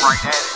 right at it.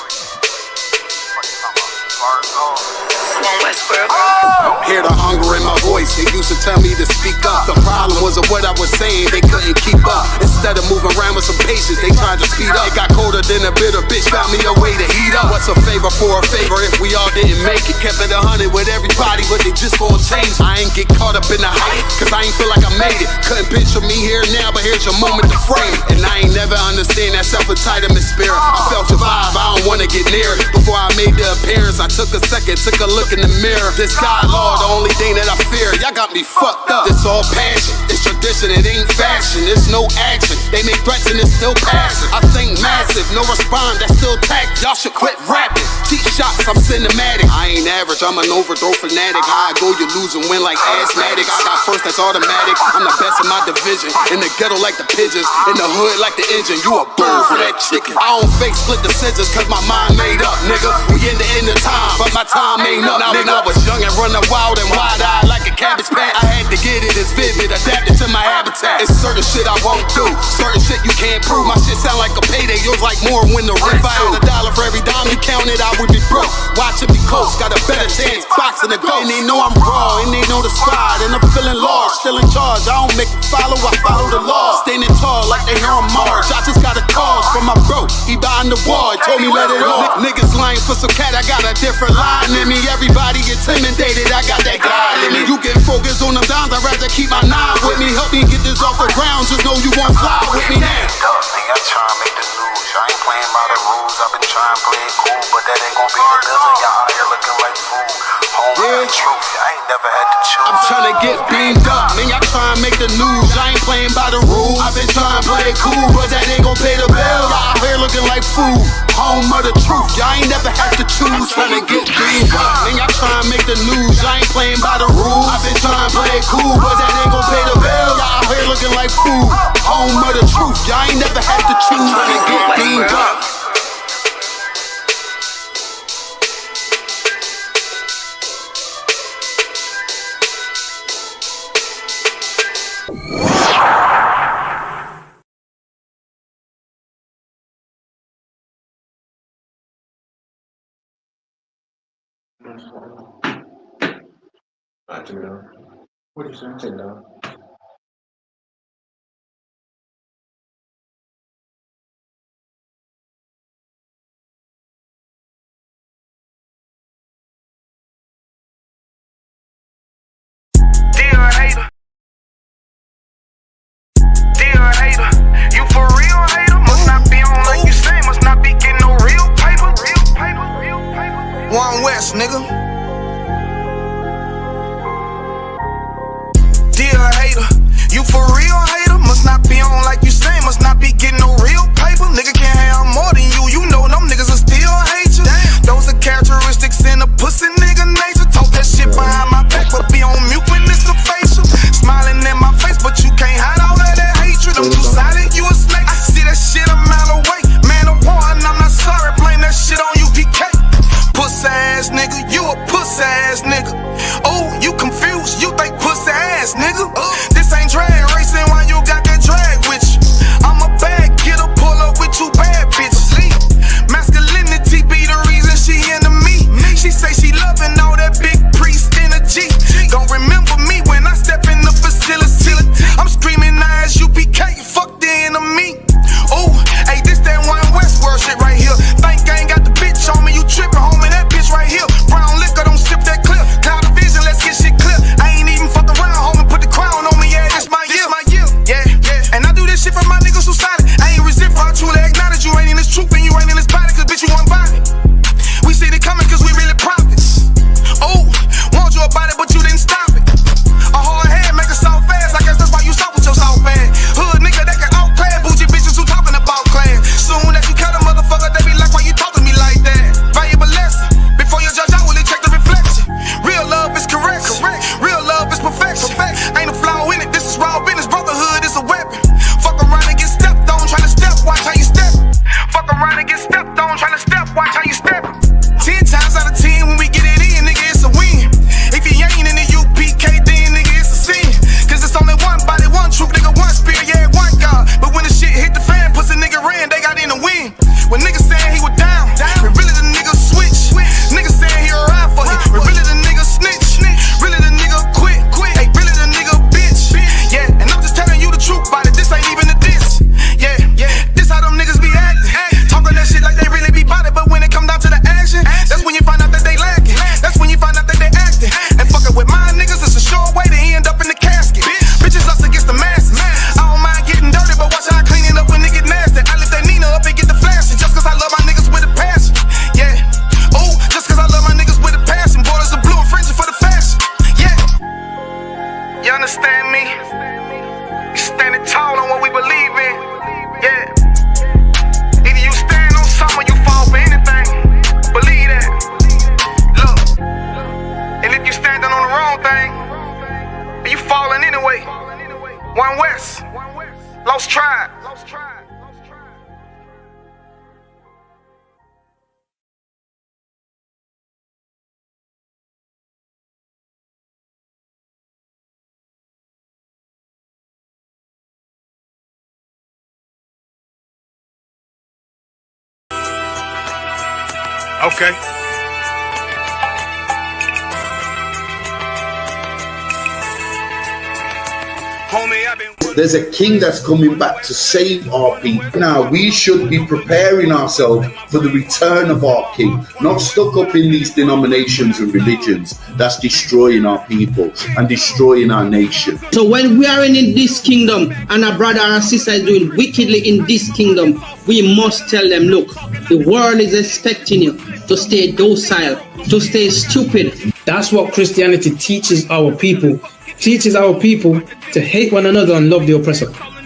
Hear the hunger in my voice, they used to tell me to speak up. The problem was of what I was saying, they couldn't keep up. Instead of moving around with some patience, they tried to speed up. It got colder than a bitter bitch, found me a way to heat up. What's a favor for a favor if we all didn't make it? Kept it 100 with everybody, but they just gon' change. I ain't get caught up in the hype, cause I ain't feel like I made it. Couldn't picture me here now, but here's your moment to frame it. And I ain't never understand that self-entitlement spirit. I felt your vibe, I don't wanna get near it. Before I made the appearance, I took a second, took a look in the mirror. This God, Lord, the only thing that I fear. Y'all got me fucked up. This all passion, it's tradition, it ain't fashion. It's no action, they make threats and it's still passing. I think massive, no respond, that's still tact. Y'all should quit rapping. Cheap shots, I'm cinematic. I ain't average, I'm an overthrow fanatic. How I go, you lose and win like asthmatics. I got first, that's automatic. I'm the best in my division. In the ghetto like the pigeons, in the hood like the engine. You a bird for that chicken. I don't fake split decisions cause my mind made up, nigga. We in the end of time, but my time ain't up. Now when I was young and running wild and wide-eyed like a cabbage patch, I had to get it as vivid, adapted to my habitat. It's certain shit I won't do, certain shit you can't prove. My shit sound like a payday, yours like more when the rent. If I had $1 for every dime you counted, I would be broke. Watching me coast, got a better chance, boxing the ghost. And they know I'm raw, and they know the squad, and I'm feeling lost, still in charge. I don't make it follow, I follow the law. Standing tall like they hear on Mars. I just got a call from my bro, he behind the wall, he told me let it off. Niggas lying for some cat, I got a different line in me. Everybody intimidated, I got that guy in me. You get focused on them dimes, I'd rather keep my nine with me. Help me get this off the ground, just know you won't fly with me now. Nigga, I try and make the news. I ain't playing by the rules. I've been trying to play it cool, but that ain't gon' be the building. Y'all out here looking like fool. Home yeah. Truth, I ain't never had to choose. I'm trying to get beamed up, man. Y'all try and make the news. I ain't playing by the rules. I've been trying to play it cool, but that ain't gon' pay the bill. Y'all out here looking like fool. Home of the truth, y'all ain't never had to choose. Trying to get beamed up, man. Y'all try and make the news. I ain't playing by the rules. I've been trying to play it cool, but that ain't gon' pay the bill. Y'all out here looking like fool. Home of the truth, y'all ain't never had to choose. Trying to get beamed up. I took it down. What did you say? Take it down. Dear hater. Dear hater. You for real hater? Must not be on like you say. Must not be getting no real paper. Real paper. Real paper. One West, nigga. Dear hater, you for real hater? Must not be on like you say, must not be getting no real paper. Nigga can't have more than you know them niggas will still hate you. Damn. Those are characteristics in a pussy nigga nature. Talk that shit behind my back, but be on mute when it's a facial. Smiling in my face, but you can't hide all of that hatred. I'm too silent, you a snake. I see that shit a mile away. Man of war, and I'm not sorry, blame that shit on UPK. Pussy ass nigga, you a pussy ass nigga. Oh, you confused, you think pussy ass nigga. This ain't drag racing, why you got that drag Lost tribe. Okay. Homie, I've been. There's a king that's coming back to save our people. Now, we should be preparing ourselves for the return of our king, not stuck up in these denominations and religions that's destroying our people and destroying our nation. So when we are in this kingdom and our brother and sister is doing wickedly in this kingdom, we must tell them, look, the world is expecting you to stay docile, to stay stupid. That's what Christianity teaches our people. Teaches our people to hate one another and love the oppressor.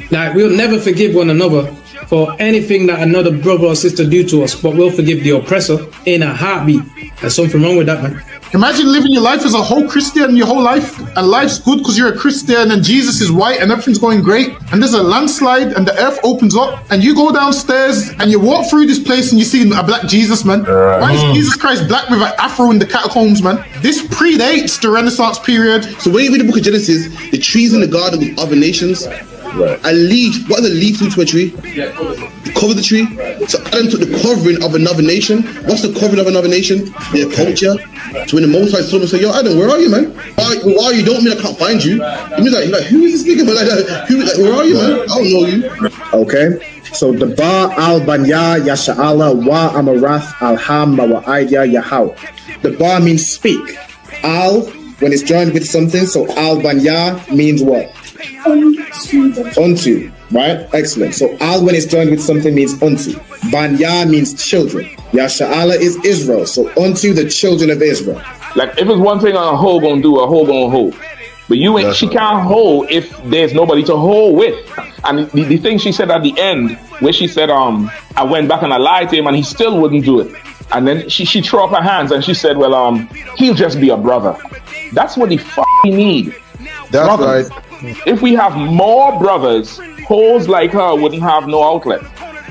Like, we'll never forgive one another for anything that another brother or sister do to us, but we'll forgive the oppressor in a heartbeat. There's something wrong with that, man. Imagine living your life as a whole Christian your whole life, and life's good because you're a Christian and Jesus is white and everything's going great, and there's a landslide and the earth opens up and you go downstairs and you walk through this place and you see a black Jesus, man. Why is Jesus Christ black with an afro in the catacombs, man? This predates the Renaissance period. So when you read the book of Genesis, the trees in the garden with other nations, a leaf, what is a leaf to a tree? Cover the tree. So Adam took the covering of another nation. What's the covering of another nation? Their culture. So when the Most High saw him and said, yo, Adam, where are you, man? Why are you? Don't mean I can't find you. It means like who is this nigga? Where are you, man? I don't know you. Okay. So the Ba al Banya Yasha'ala wa Amarath al Hamma wa Idea Yahau. The Ba means speak. Al, when it's joined with something, so al Banya means what? Unto, right? Excellent. So al when it's joined with something means unto. Banya means children. Yasha'ala is Israel. So unto the children of Israel. Like if it's one thing a hoe gonna do, a hoe gonna hold. But you ain't, she can't hold if there's nobody to hold with. And the thing she said at the end, where she said, I went back and I lied to him and he still wouldn't do it. And then she threw up her hands and she said, well, he'll just be a brother. That's what he need. That's brothers. right. If we have more brothers, hoes like her wouldn't have no outlet.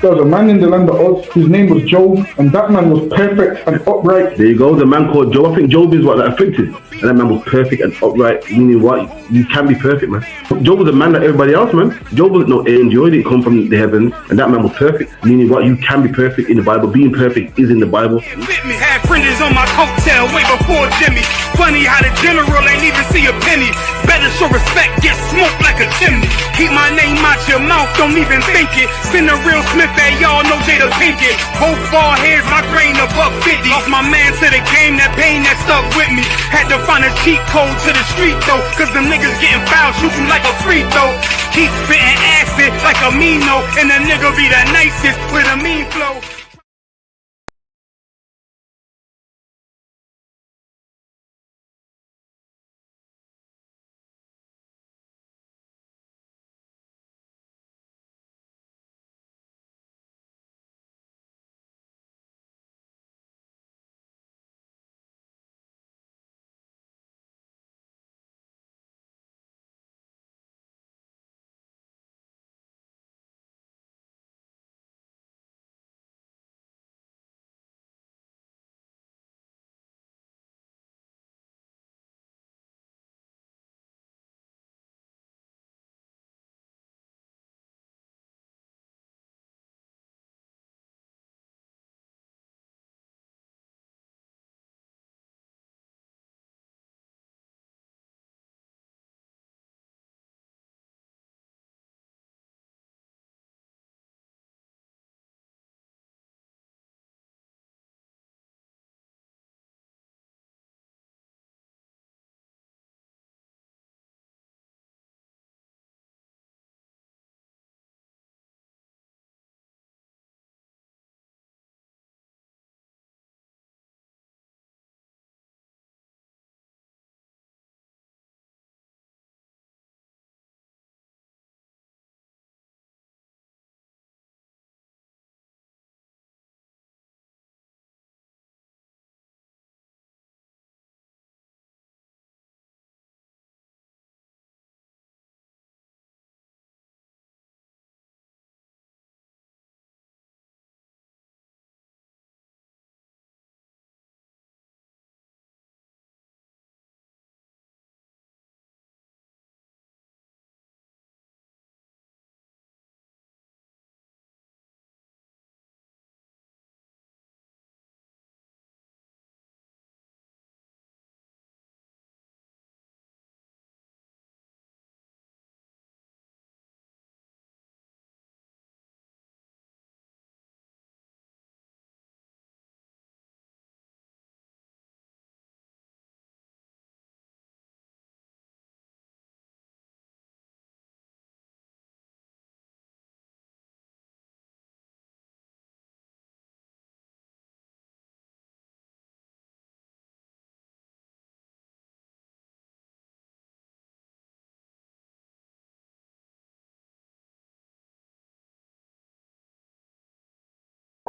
There was a man in the land of Oz, his name was Job, and that man was perfect and upright. There you go, the man called Job. I think Job is what, that afflicted. And that man was perfect and upright, meaning what? You can be perfect, man. Job was a man like everybody else, man. Job wasn't no angel, he didn't come from the heavens, and that man was perfect, meaning what? You can be perfect in the Bible. Being perfect is in the Bible. Had fringes on my coattail way before Jimmy. Funny how the general ain't even see a penny. Better show respect, get smoked like a chimney. Keep my name out your mouth, don't even think it. Send a real Smith, that y'all know Jada Pinkett. Both ball heads, my grain above 50. Lost my man to the game, that pain that stuck with me. Had to find a cheat code to the street though, cause them niggas getting foul, shoot you like a free throw. Keep spitting acid like a Mino, and the nigga be the nicest with a mean flow.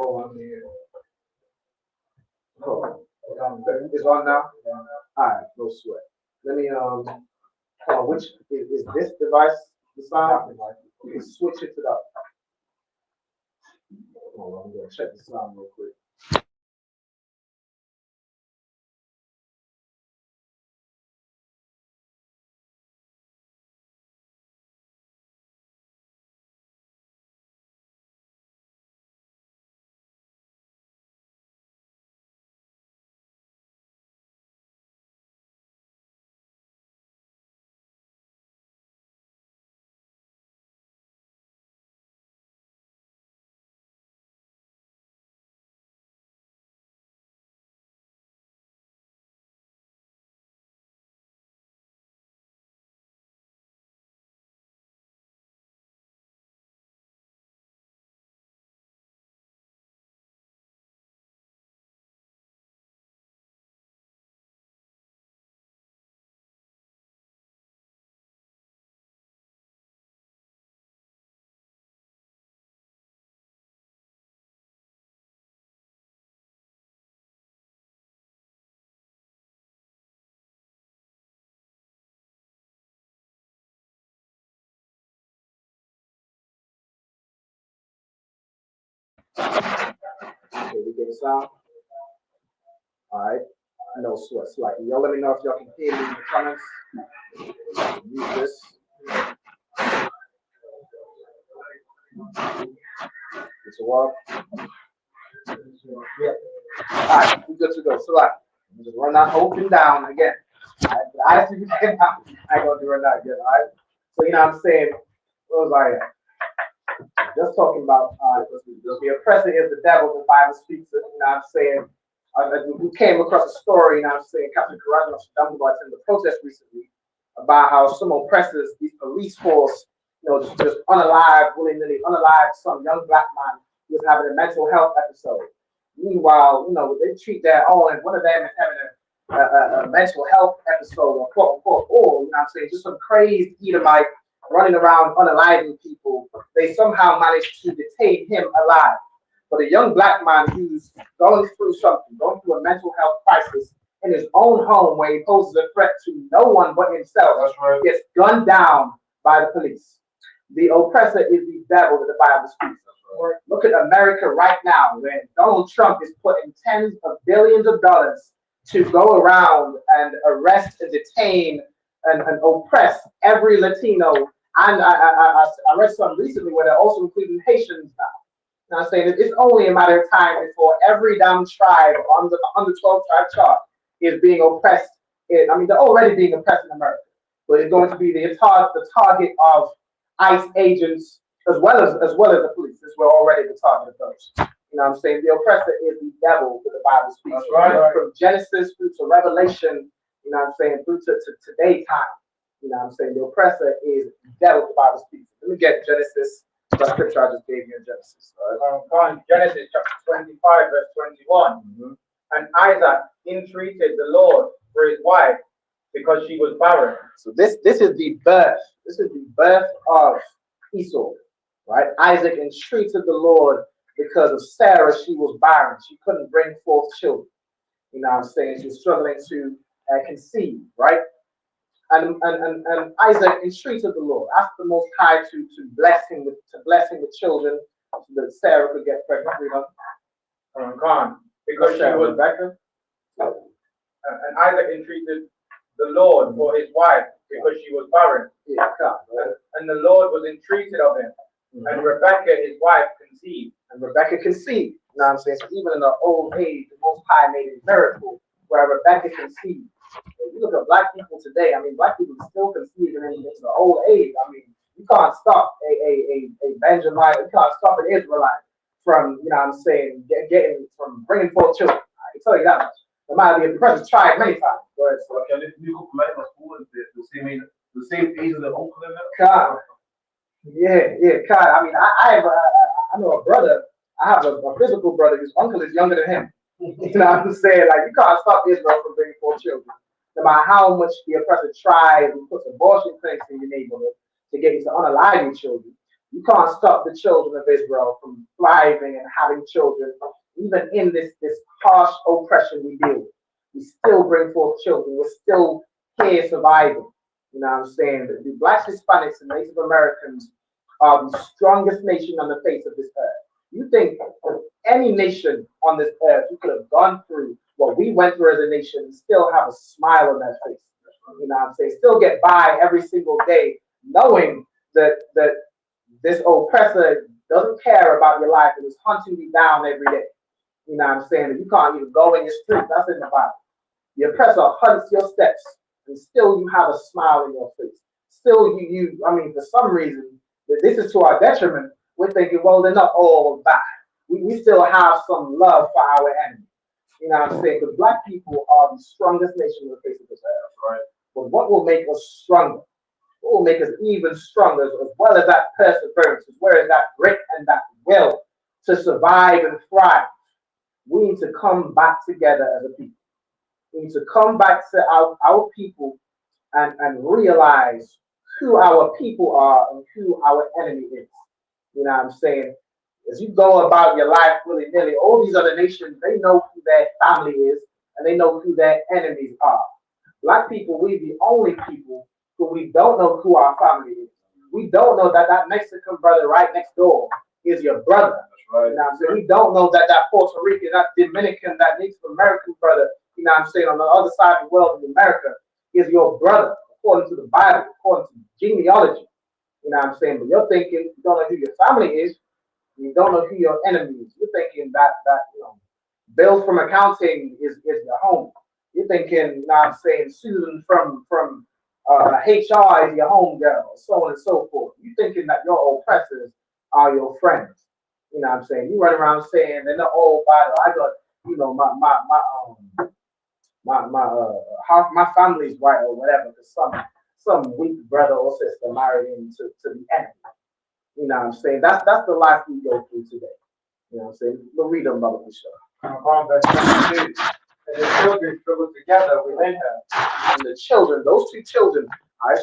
Hold on here. Hold on. It's on now? Alright, no sweat. Let me hold on, which is this device the sound? You can switch it to the hold on, I'm gonna check the sound real quick. Okay, we get a sound. Alright. No sweat. Like y'all let me know if y'all can hear me in the comments. Use this. It's a walk. Yeah. Alright, we good to go. So like just run that open down again. Alright, but I ain't gonna do it now again, alright? So you know what I'm saying? What was I at? Just talking about the oppressor is the devil, the Bible speaks it, you know what I'm saying? We came across a story, you know what I'm saying, Captain Courage attended the protest recently about how some oppressors, these police force, you know, just unalive, willy-nilly unalive some young black man who was having a mental health episode. Meanwhile, you know, they treat their own, and one of them is having a mental health episode, or quote unquote, or, you know what I'm saying, just some crazed Edomite running around unaliving people. They somehow managed to detain him alive. But a young black man who's going through something, going through a mental health crisis in his own home where he poses a threat to no one but himself, gets gunned down by the police. The oppressor is the devil that the Bible speaks of. Look at America right now, where Donald Trump is putting tens of billions of dollars to go around and arrest and detain and oppress every Latino. And I read some recently where they're also including Haitians now. You know I'm saying? It's only a matter of time before every damn tribe on the 12 tribe chart is being oppressed. They're already being oppressed in America, but it's going to be the target of ICE agents as well as the police, since we're already the target of those. You know what I'm saying? The oppressor is the devil that the Bible speaks. That's right. From Genesis through to Revelation, you know what I'm saying, through to today's time. You know what I'm saying? The oppressor is the devil the Bible speaks. Let me get Genesis, the scripture I just gave you in Genesis. Right? Genesis chapter 25, verse 21. Mm-hmm. And Isaac entreated the Lord for his wife because she was barren. So this is the birth. This is the birth of Esau, right? Isaac entreated the Lord because of Sarah. She was barren. She couldn't bring forth children. You know what I'm saying? She was struggling to conceive, right? And Isaac entreated the Lord, asked the Most High to bless him with children, so that Sarah could get pregnant. Because she was Rebecca. And Isaac entreated the Lord for his wife because she was barren. Yeah, and the Lord was entreated of him. Mm-hmm. And Rebecca, his wife, conceived. And Rebecca conceived. You know what I'm saying? So even in her old age, the Most High made a miracle where Rebecca conceived. If you look at black people today, I mean, black people still conceiving into the old age. I mean, you can't stop a Benjamite, you can't stop an Israelite from, you know what I'm saying, getting from bringing forth children. I can tell you that much. No matter the oppressors tried many times. But the same age as the uncle in that? God. Yeah, God. I mean, I know a brother. I have a physical brother whose uncle is younger than him. You know what I'm saying? Like, you can't stop Israel from bringing forth children. No matter how much the oppressor tries and puts abortion clinics in your neighborhood to get you to unalive your children, You can't stop the children of Israel from thriving and having children. Even in this harsh oppression we deal with, we still bring forth children. We're still here surviving. You know what I'm saying? The Blacks, Hispanics, and Native Americans are the strongest nation on the face of this earth. You think of any nation on this earth who could have gone through what we went through as a nation and still have a smile on their face? You know what I'm saying? Still get by every single day knowing that this oppressor doesn't care about your life and is hunting you down every day. You know what I'm saying? That you can't even go in your street. That's in the Bible. The oppressor hunts your steps, and still you have a smile in your face. Still, I mean, for some reason, this is to our detriment. We're thinking, well, they're not all bad. We still have some love for our enemy. You know what I'm saying? Because Black people are the strongest nation on the face of this earth, right? But what will make us stronger? What will make us even stronger, as well as that perseverance, as well as that grit and that will to survive and thrive? We need to come back together as a people. We need to come back to our people and realize who our people are and who our enemy is. You know what I'm saying? As you go about your life willy-nilly, all these other nations, they know who their family is and they know who their enemies are. Black people, we're the only people who we don't know who our family is. We don't know that Mexican brother right next door is your brother. Right. You know what I'm saying? We don't know that Puerto Rican, that Dominican, that Native American brother, you know what I'm saying, on the other side of the world in America is your brother, according to the Bible, according to genealogy. You know what I'm saying? But you're thinking you don't know who your family is, you don't know who your enemy is. You're thinking that Bill from accounting is your home. You're thinking, you know what I'm saying, Susan from HR is your home girl, so on and so forth. You're thinking that your oppressors are your friends. You know what I'm saying? You run around saying they're not all bad. I got, you know, my family's white or whatever, because some weak brother or sister married into the enemy. You know what I'm saying? That's the life we go through today. You know what I'm saying? We'll read them about the show. And the children struggle together within her. And the children, those two children,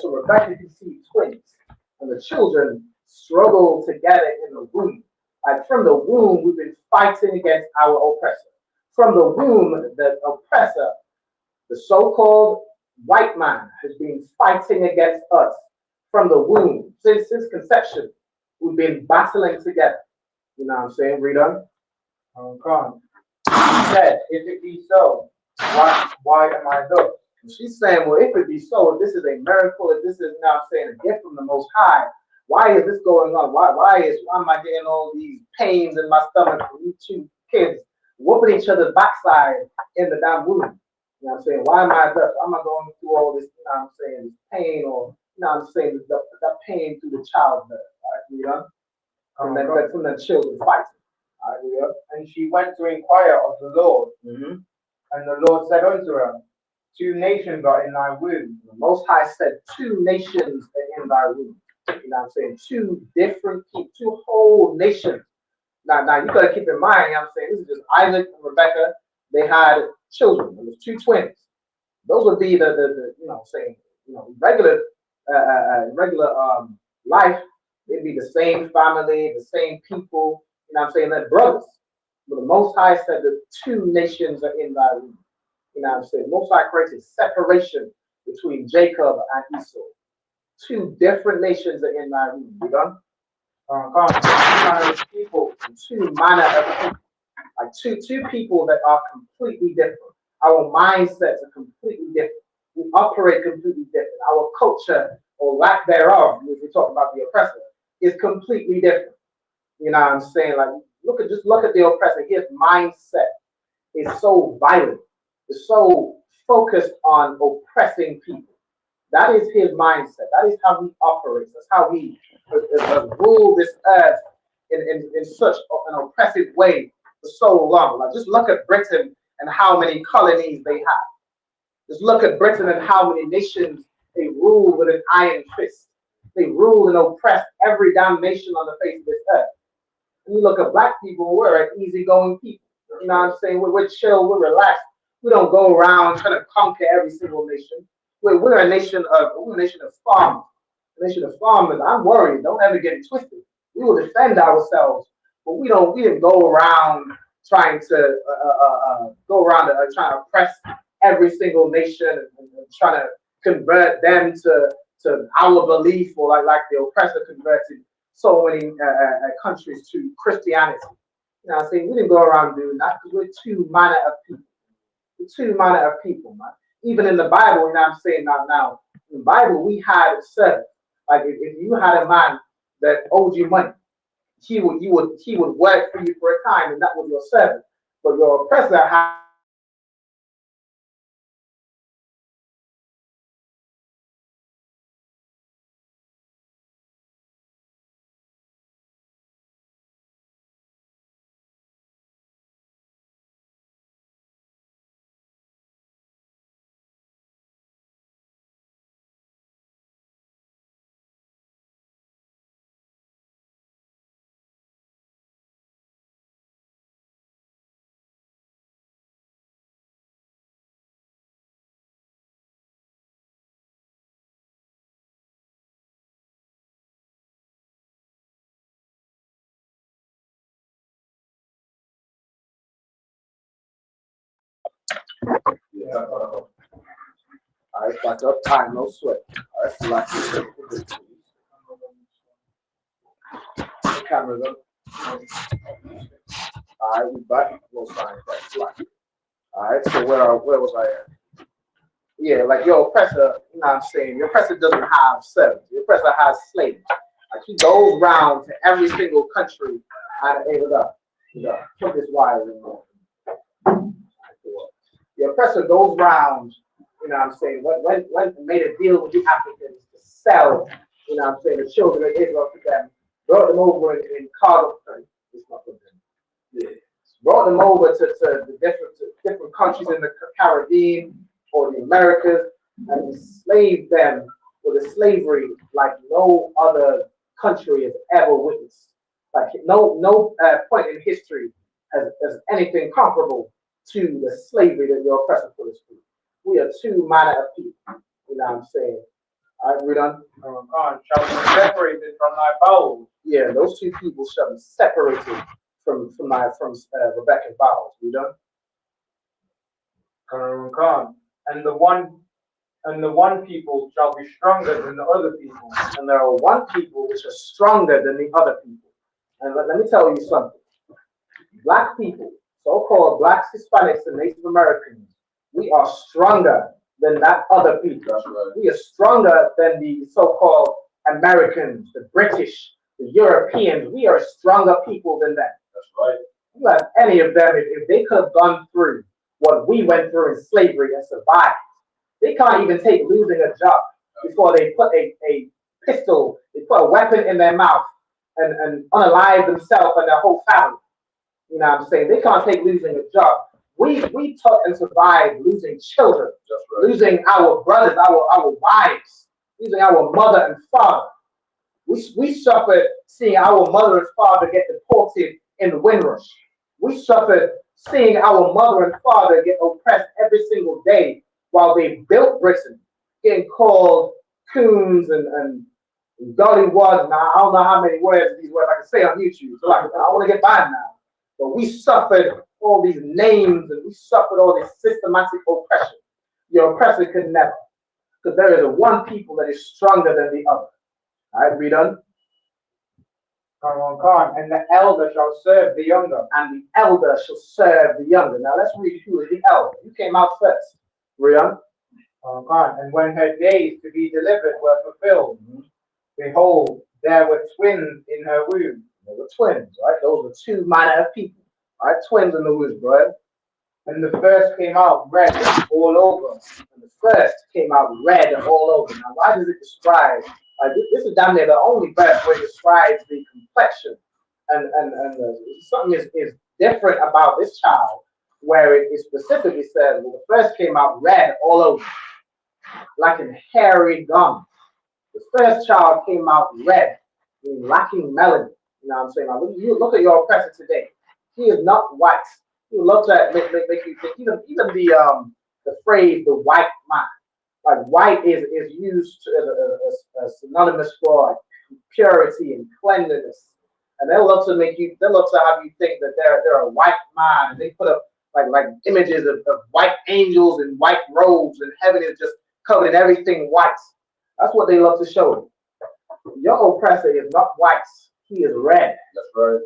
so Rebecca conceived twins. And the children struggle together in the womb. Like from the womb, we've been fighting against our oppressor. From the womb, the oppressor, the so-called white man, has been fighting against us. From the womb, since conception, we've been battling together. You know what I'm saying? Read on. He said, if it be so, why am I thus? She's saying, well, if it be so, if this is a miracle, if this is, you know what I'm saying, a gift from the Most High, why is this going on? Why am I getting all these pains in my stomach from you two kids whooping each other's backside in the damn womb? You know what I'm saying? Why am I thus? Am I going through all this, you know what I'm saying, this pain, or, you know what I'm saying, that pain through the childbirth? All right, you know? From the children fighting. All right, you know? And she went to inquire of the Lord. Mm-hmm. And the Lord said unto her, 2 nations are in thy womb. The Most High said 2 nations are in thy womb. You know what I'm saying? 2 different people, 2 whole nations. Now you gotta keep in mind, you know what I'm saying, this is just Isaac and Rebecca. They had children. There was 2 twins. Those would be the you know, saying, you know, regular life. They'd be the same family, the same people. You know what I'm saying? They're brothers. But the Most High said that 2 nations are in thy womb. You know what I'm saying? Most High created separation between Jacob and Esau. 2 different nations are in thy womb. You done? People, 2 manner of people. Like two people that are completely different. Our mindsets are completely different. We operate completely different. Our culture, or lack thereof, if we talk about the oppressor, is completely different. You know what I'm saying? Like, just look at the oppressor. His mindset is so violent. It's so focused on oppressing people. That is his mindset. That is how he operates. That's how he ruled this earth in such an oppressive way for so long. Like, just look at Britain and how many colonies they have. Just look at Britain and how many nations they ruled with an iron fist. They ruled and oppressed every damn nation on the face of this earth. And you look at black people, we're an easygoing people. You know what I'm saying? We're chill, we're relaxed. We don't go around trying to conquer every single nation. We're a nation of farmers. A nation of farmers. I'm worried. Don't ever get it twisted. We will defend ourselves, but we didn't go around trying to trying to oppress every single nation and trying to convert them to our belief, or like the oppressor converted so many countries to Christianity. You know what I'm saying? We didn't go around doing that because we're too manner of people. We're too manner of people, man. Even in the Bible, you know what I'm saying now, in the Bible, we had a servant. Like if you had a man that owed you money, he would work for you for a time, and that was your servant. But your oppressor had Alright, back up time, no sweat. Alright, so like the camera's up. Alright, we back. No sign, right? Alright, so where was I at? Yeah, like your oppressor, you know what I'm saying? Your oppressor doesn't have servants. Your oppressor has slaves. Like he goes round to every single country and put this wire in there. The oppressor goes round, you know what I'm saying, when made a deal with the Africans to sell, you know what I'm saying, the children of Israel to them, brought them over in cargo, it's not for them. Yeah. Brought them over to the different countries in the Caribbean or the Americas and enslaved them with a slavery like no other country has ever witnessed. Like no point in history has anything comparable to the slavery that your oppressor put us through. We are two manner of people. You know what I'm saying? All right, we're done. Shall be separated from thy bowels. Yeah, those two people shall be separated from Rebecca's bowels. We done? And the one people shall be stronger than the other people. And there are one people which are stronger than the other people. And let me tell you something. Black people, so-called blacks, Hispanics, and Native Americans, we are stronger than that other people. Right. We are stronger than the so-called Americans, the British, the Europeans. We are stronger people than that. That's right. You have any of them, if they could have gone through what we went through in slavery and survived, they can't even take losing a job before they put a pistol, they put a weapon in their mouth and unalive themselves and their whole family. You know what I'm saying? They can't take losing a job. We took and survived losing children, losing our brothers, our wives, losing our mother and father. We suffered seeing our mother and father get deported in the Windrush. We suffered seeing our mother and father get oppressed every single day while they built Britain, getting called coons and gollywogs. Now, I don't know how many words these words I can say on YouTube. So I want to get banned now. But we suffered all these names and we suffered all this systematic oppression. Your oppressor could never. Because there is one people that is stronger than the other. All right, read on. And the elder shall serve the younger. And the elder shall serve the younger. Now let's read who is the elder. You came out first. Read on. And when her days to be delivered were fulfilled, behold, there were twins in her womb. There were twins, right? Those were two manner of people. Right? Twins in the womb, bro. And the first came out red all over. And the first came out red all over. Now, why does it describe? This is damn near the only verse where it describes the complexion. And something is different about this child, where it specifically says, well, the first came out red all over, like a hairy gum. The first child came out red, lacking melanin. You know what I'm saying? Now, you look at your oppressor today. He is not white. He looks at make you think even the phrase the white man. Like white is used as synonymous for like purity and cleanliness and they'll love to have you think that they're a white man. And they put up like images of white angels in white robes, and heaven is just covered in everything white. That's what they love to show you. Your oppressor is not white; he is red. That's right.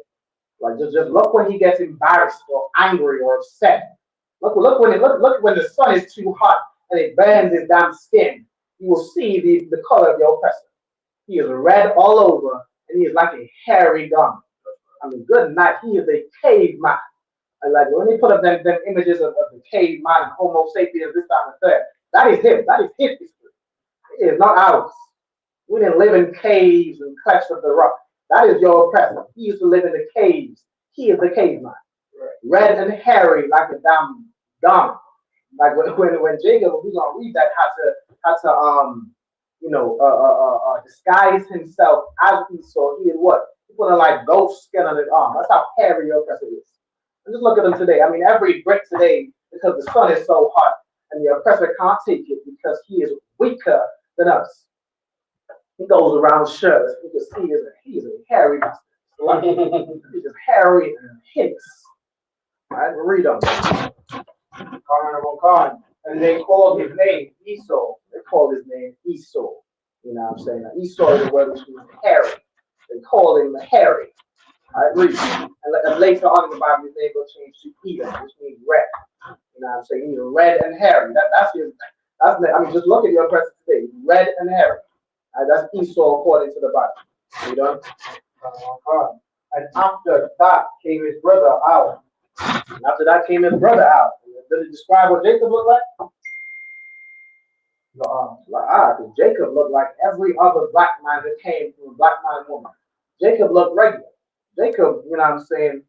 Like just look when he gets embarrassed or angry or upset. Look when the sun is too hot and it burns his damn skin. You will see the color of your oppressor. He is red all over, and he is like a hairy gun. I mean, good night. He is a caveman. And like when they put up them images of the caveman, Homo sapiens, this, that, and the third, that is him. That is his history. It is not ours. We didn't live in caves and clefts of the rock. That is your oppressor. He used to live in the caves. He is the caveman. Red and hairy like a damn gun. Like when Jacob, we're gonna read that, had to disguise himself as Esau. He did what? He put a like goat skin on his arm. That's how hairy your oppressor is. And just look at them today. I mean, every brick today, because the sun is so hot, and the oppressor can't take it because he is weaker than us. He goes around shirtless. You can see he's a hairy bastard. He's just hairy and hideous. All right, read on. And they called his name Esau. They called his name Esau. You know what I'm saying? Now, Esau is a word which means hairy. They called him hairy. All right, read. And later on in the Bible, his name will change to Edom, which means red. You know what I'm saying? He's red and hairy. I mean, just look at your oppressor today. Red and hairy. That's Esau according to the Bible. You know? And after that came his brother out. And after that came his brother out. Does it describe what Jacob looked like? Jacob looked like every other black man that came from a black man and woman. Jacob looked regular. Jacob, you know what I'm saying,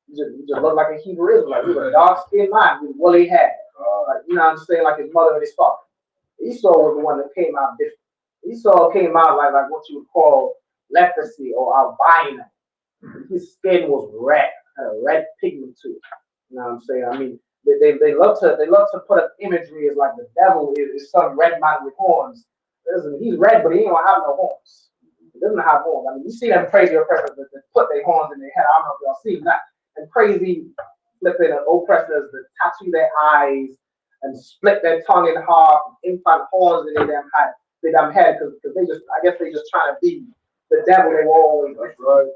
he just looked like a Hebrew Israelite. He was a dark-skinned man with woolly hair. You know what I'm saying, like his mother and his father. Esau was the one that came out different. Esau came out like what you would call leprosy or albino. His skin was red, had a red pigment to it. You know what I'm saying? I mean, they love to put up imagery as like the devil is some red man with horns. Listen, he's red, but he ain't gonna have no horns. He doesn't have horns. I mean, you see them crazy oppressors that put their horns in their head. I don't know if y'all seen that. And crazy flipping oppressors that tattoo their eyes and split their tongue in half, and implant horns in their damn head, because I guess they just trying to be the devil they were always with. Right?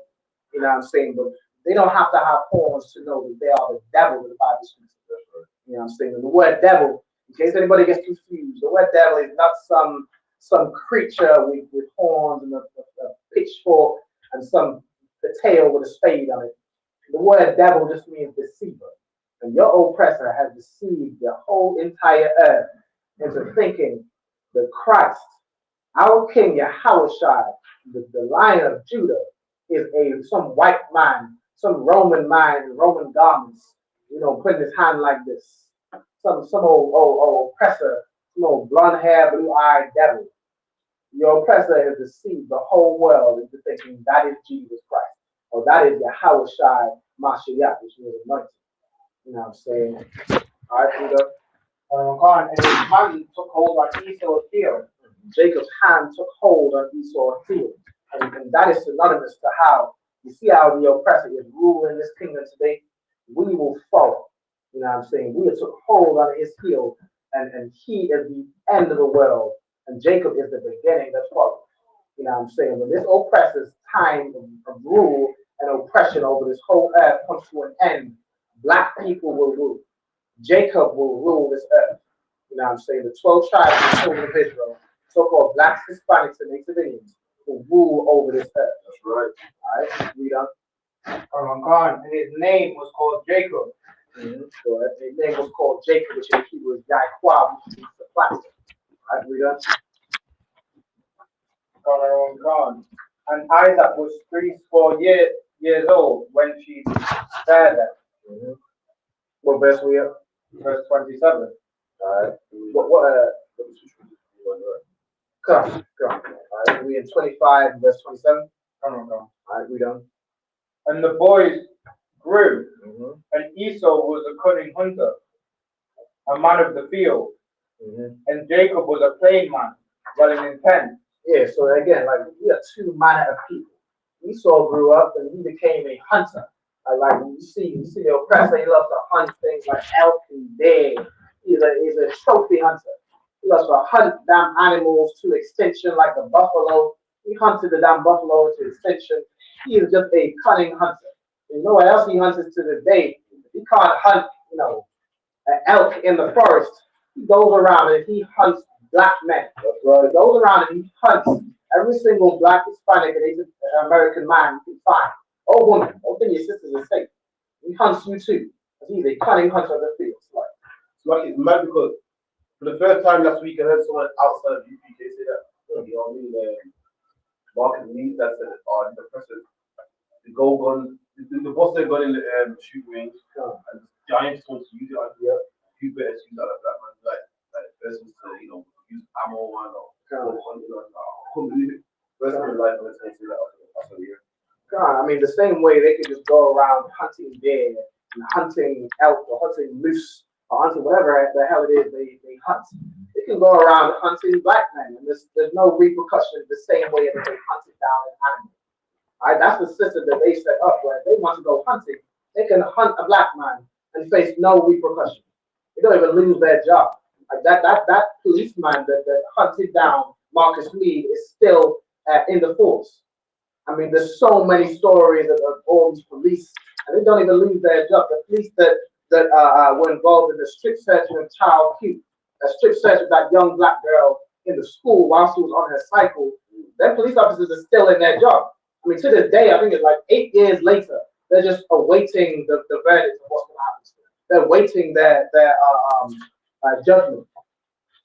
You know what I'm saying? But they don't have to have horns to know that they are the devil that the Bible speaks. You know what I'm saying? And the word devil, in case anybody gets confused, the word devil is not some creature with horns and a pitchfork and the tail with a spade on it. The word devil just means deceiver. And your oppressor has deceived the whole entire earth into thinking that Christ, our King Yahushua, the Lion of Judah, is some white man, some Roman man in Roman garments, you know, putting his hand like this. Some old oppressor, some old blonde hair, blue-eyed devil. Your oppressor has deceived the whole world into thinking that is Jesus Christ, or that is Yahushua Mashiach, which means anointed. You know what I'm saying? All right, Peter. And his hand took hold on Esau's heel. Jacob's hand took hold on Esau's heel. And that is synonymous to how you see how the oppressor is ruling this kingdom today. We will follow. You know what I'm saying? We took hold on his heel, and he is the end of the world, and Jacob is the beginning that follows. You know what I'm saying? When this oppressor's time of rule and oppression over this whole earth comes to an end, black people will rule. Jacob will rule this earth. You know what I'm saying? The 12 tribes of the children of Israel, so-called blacks, Hispanics, and Native Indians, will rule over this earth. That's right. All right, read on. And his name was called Jacob. So his name was called Jacob, which in Hebrew is Yahweh, which means the planter. All right, read on. And Isaac was 34 years old when she bare them. What verse we are? Verse 27. All right. Come. All right, we in 25, verse 27. All right, read on. And the boys grew, and Esau was a cunning hunter, a man of the field, and Jacob was a plain man, dwelling in tents. Yeah, so again, like we are two manner of people. Esau grew up and he became a hunter. Like you see the oppressor, he loves to hunt things like elk and deer. He's a trophy hunter. He loves to hunt damn animals to extinction, like the buffalo. He hunted the damn buffalo to extinction. He is just a cunning hunter. You know what else he hunts to this day? He can't hunt, an elk in the forest. He goes around and he hunts black men. He goes around and he hunts every single black, Hispanic, and Asian American man he can find. Or woman. Don't think your sisters are safe. He hunts you too. He's a cunning hunter of the fields. Like it's mad because for the first time last week I heard someone outside of UPK say that. You know what I mean? Market needs that said, oh, the person, the goal gun, the boss they got in the shooting range, and the Giants want to use it on here. Who better to use that like that, man? Like person to, use ammo man or hunting on first time in life I'm gonna say that after the year. God, I mean, the same way they could just go around hunting deer and hunting elk or hunting moose or hunting whatever the hell it is they hunt. They can go around hunting black men and there's no repercussions the same way that they hunted down an animal. Right? That's the system that they set up where if they want to go hunting, they can hunt a black man and face no repercussions. They don't even lose their job. Like that policeman that hunted down Marcus Lee is still in the force. I mean, there's so many stories of all these police, and they don't even lose their job. The police that were involved in the strip search of Child Q, a strip search of that young black girl in the school while she was on her cycle, then police officers are still in their job. I mean, to this day, I think it's like 8 years later, they're just awaiting the verdict of what's going to happen to them. They're waiting their judgment.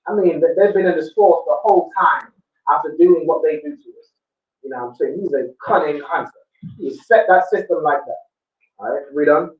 I mean, they've been in this force the whole time after doing what they do to us. You know what I'm saying? He's a cunning hunter. He set that system like that. All right, we done?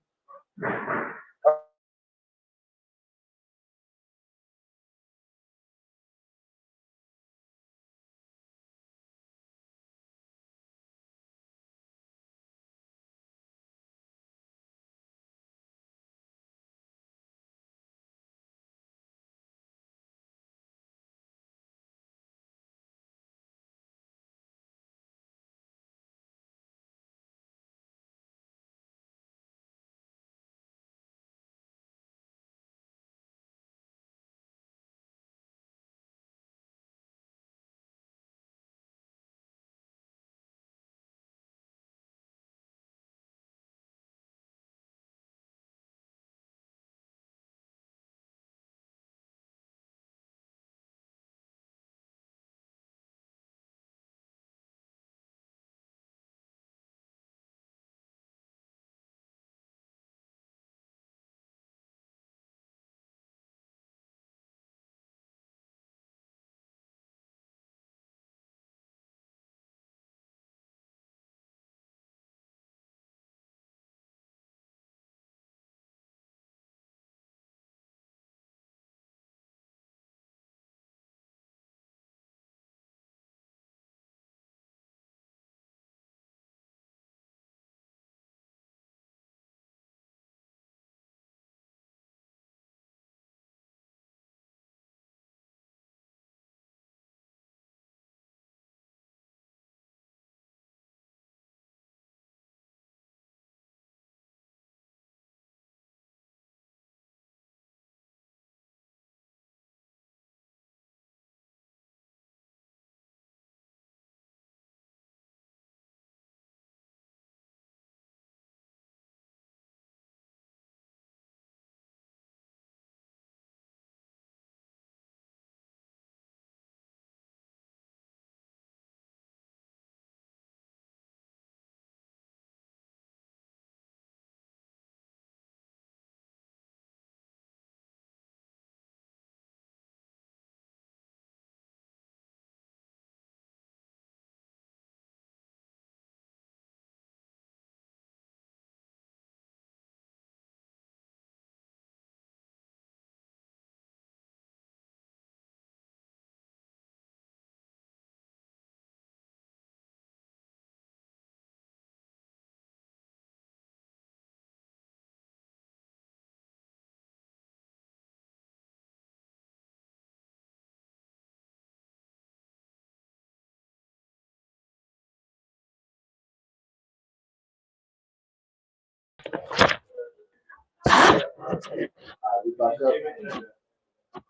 We back up.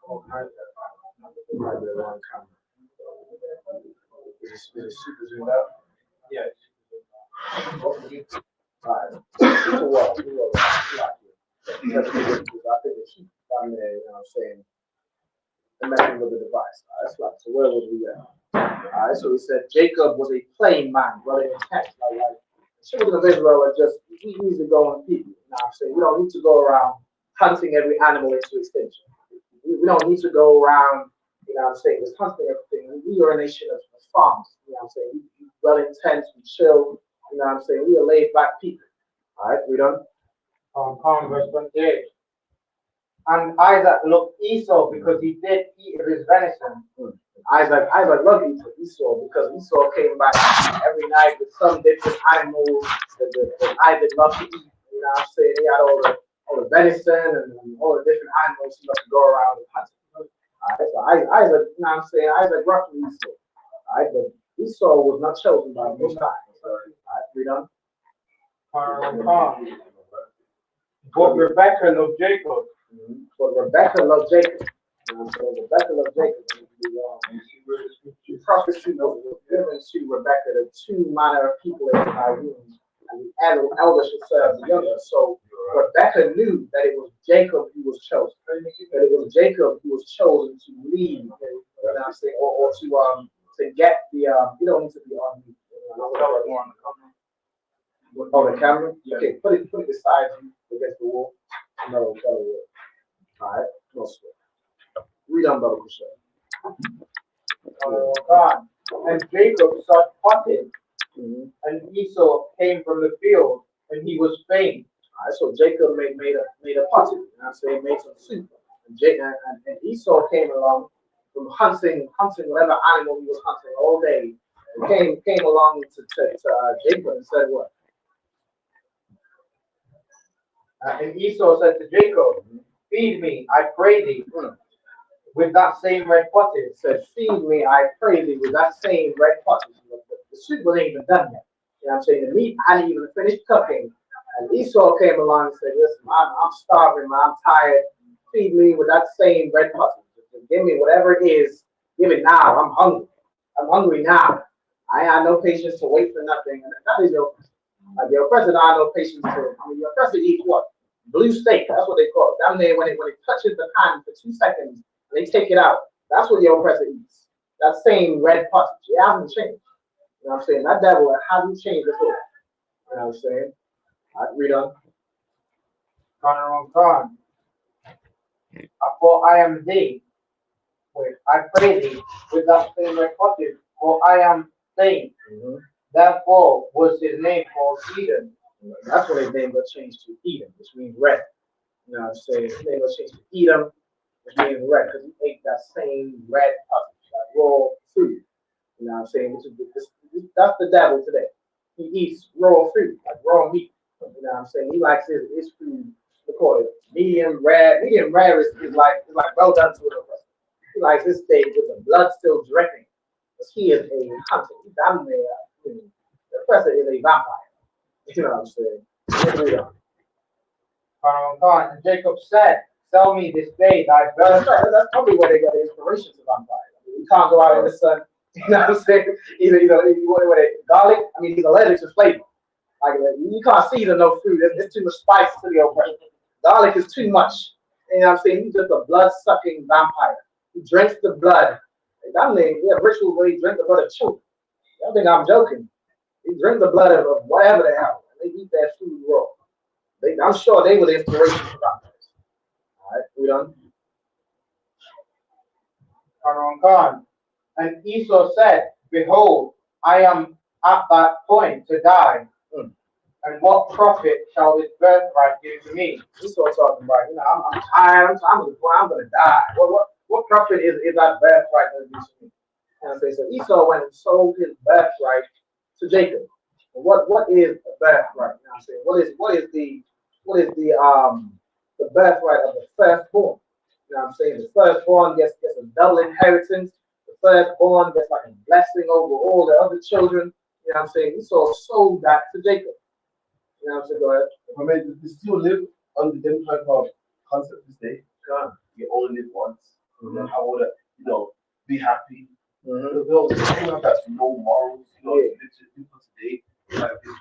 All right. Might be the wrong camera. Is it super zoomed out? Yeah. Alright. Well, I think it's down there, you know what I'm saying? And messing with the device. Alright, that's right. So where was we at? Alright, so we said Jacob was a plain man, brother in text. Like children of Israel are just easy going people. You know what I'm saying? We don't need to go around hunting every animal into extinction. We don't need to go around, you know what I'm saying, just hunting everything. We are a nation of farms, you know what I'm saying? We well in tents, we chill, you know what I'm saying? We are laid back people. Alright, we done? Verse 28. And Isaac loved Esau because he did eat of his venison. Isaac loved Esau because Esau came back every night with some different animals that Isaac loved to eat. You know what I'm saying? He had all the venison and all the different animals he loved to go around and hunt. Alright, so Isaac, you know what I'm saying? Isaac roughed with Esau. Alright, but Esau was not chosen by the Most High. Alright, we done? But Rebecca loved Jacob. But Rebecca loved Jacob. Rebecca loved Jacob. The prophecy was given to Rebecca, the two manner of people in my room, and the elder should serve the younger. So Rebecca knew that it was Jacob who was chosen. That it was Jacob who was chosen to lead, you know what I'm saying, or to get the you don't need to be on me. Oh, the camera? Yeah. Okay, put it beside you against the wall. No, that'll work. Alright, no sweat. Read on Brother God. And Jacob sought pottage, and Esau came from the field, and he was faint. Alright, so Jacob made a pottage, you know what I'm saying, made some soup. And Esau came along from hunting whatever animal he was hunting all day, and came along to Jacob and said what? And Esau said to Jacob, feed me, I pray thee, with that same red pottage. Said, feed me, I pray thee, with that same red pottage. The soup wasn't even done yet. You know what I'm saying? The meat hadn't even finished cooking. And Esau came along and said, listen, I'm starving, man, I'm tired. Feed me with that same red pottage. Give me whatever it is. Give it now. I'm hungry. I'm hungry now. I have no patience to wait for nothing. And that is your the oppressor don't have no patience to. The oppressor eats what? Blue steak. That's what they call it. Down there, when it touches the pan for 2 seconds, they take it out. That's what the oppressor eats. That same red pottage. It hasn't changed. You know what I'm saying? That devil hasn't changed at all. You know what I'm saying? All right, read on. Con. For I am thee. Wait, I pray thee with that same red pottage, for I am faint. Therefore was his name called Edom. That's what his name was changed to Edom, which means red. You know what I'm saying? His name was changed to Edom, which means red, because he ate that same red pottage, that raw food. You know what I'm saying? That's the devil today. He eats raw food, like raw meat. You know what I'm saying? He likes his food, we call it medium rare. Medium rare is like well done to it. He likes his steak with the blood still dripping. Because he is a hunter. He's down there. The oppressor is a vampire. You know what I'm saying? And Jacob said, tell me this day thy birth. That's probably where they got the inspiration to vampire. You can't go out in the sun. You know what I'm saying? Either garlic. I mean, he's allergic to flavor. Like you can't season no food. It's too much spice to the oppressor. Garlic is too much. You know what I'm saying? He's just a blood-sucking vampire. He drinks the blood. That mean, we have rituals where he drinks the blood of children. I think I'm joking. He drink the blood of whatever the hell. They eat that food raw. I'm sure they were the inspiration for vampires. All right, we done. Con. And Esau said, behold, I am at that point to die. And what profit shall this birthright give to me? Esau talking about, I'm tired. I'm going to die. What profit is that birthright going to do to me? And so Esau went and sold his birthright to Jacob. What is the birthright? You know what I'm saying? What is the birthright of the firstborn? You know what I'm saying? The firstborn gets a double inheritance. The firstborn gets like a blessing over all the other children. You know what I'm saying? Esau sold that to Jacob. You know what know, so go ahead. I mean, we still live under them type of concept this day. God, you only live once. You know, how would you know, be happy. There's no morals, you know, people today, like this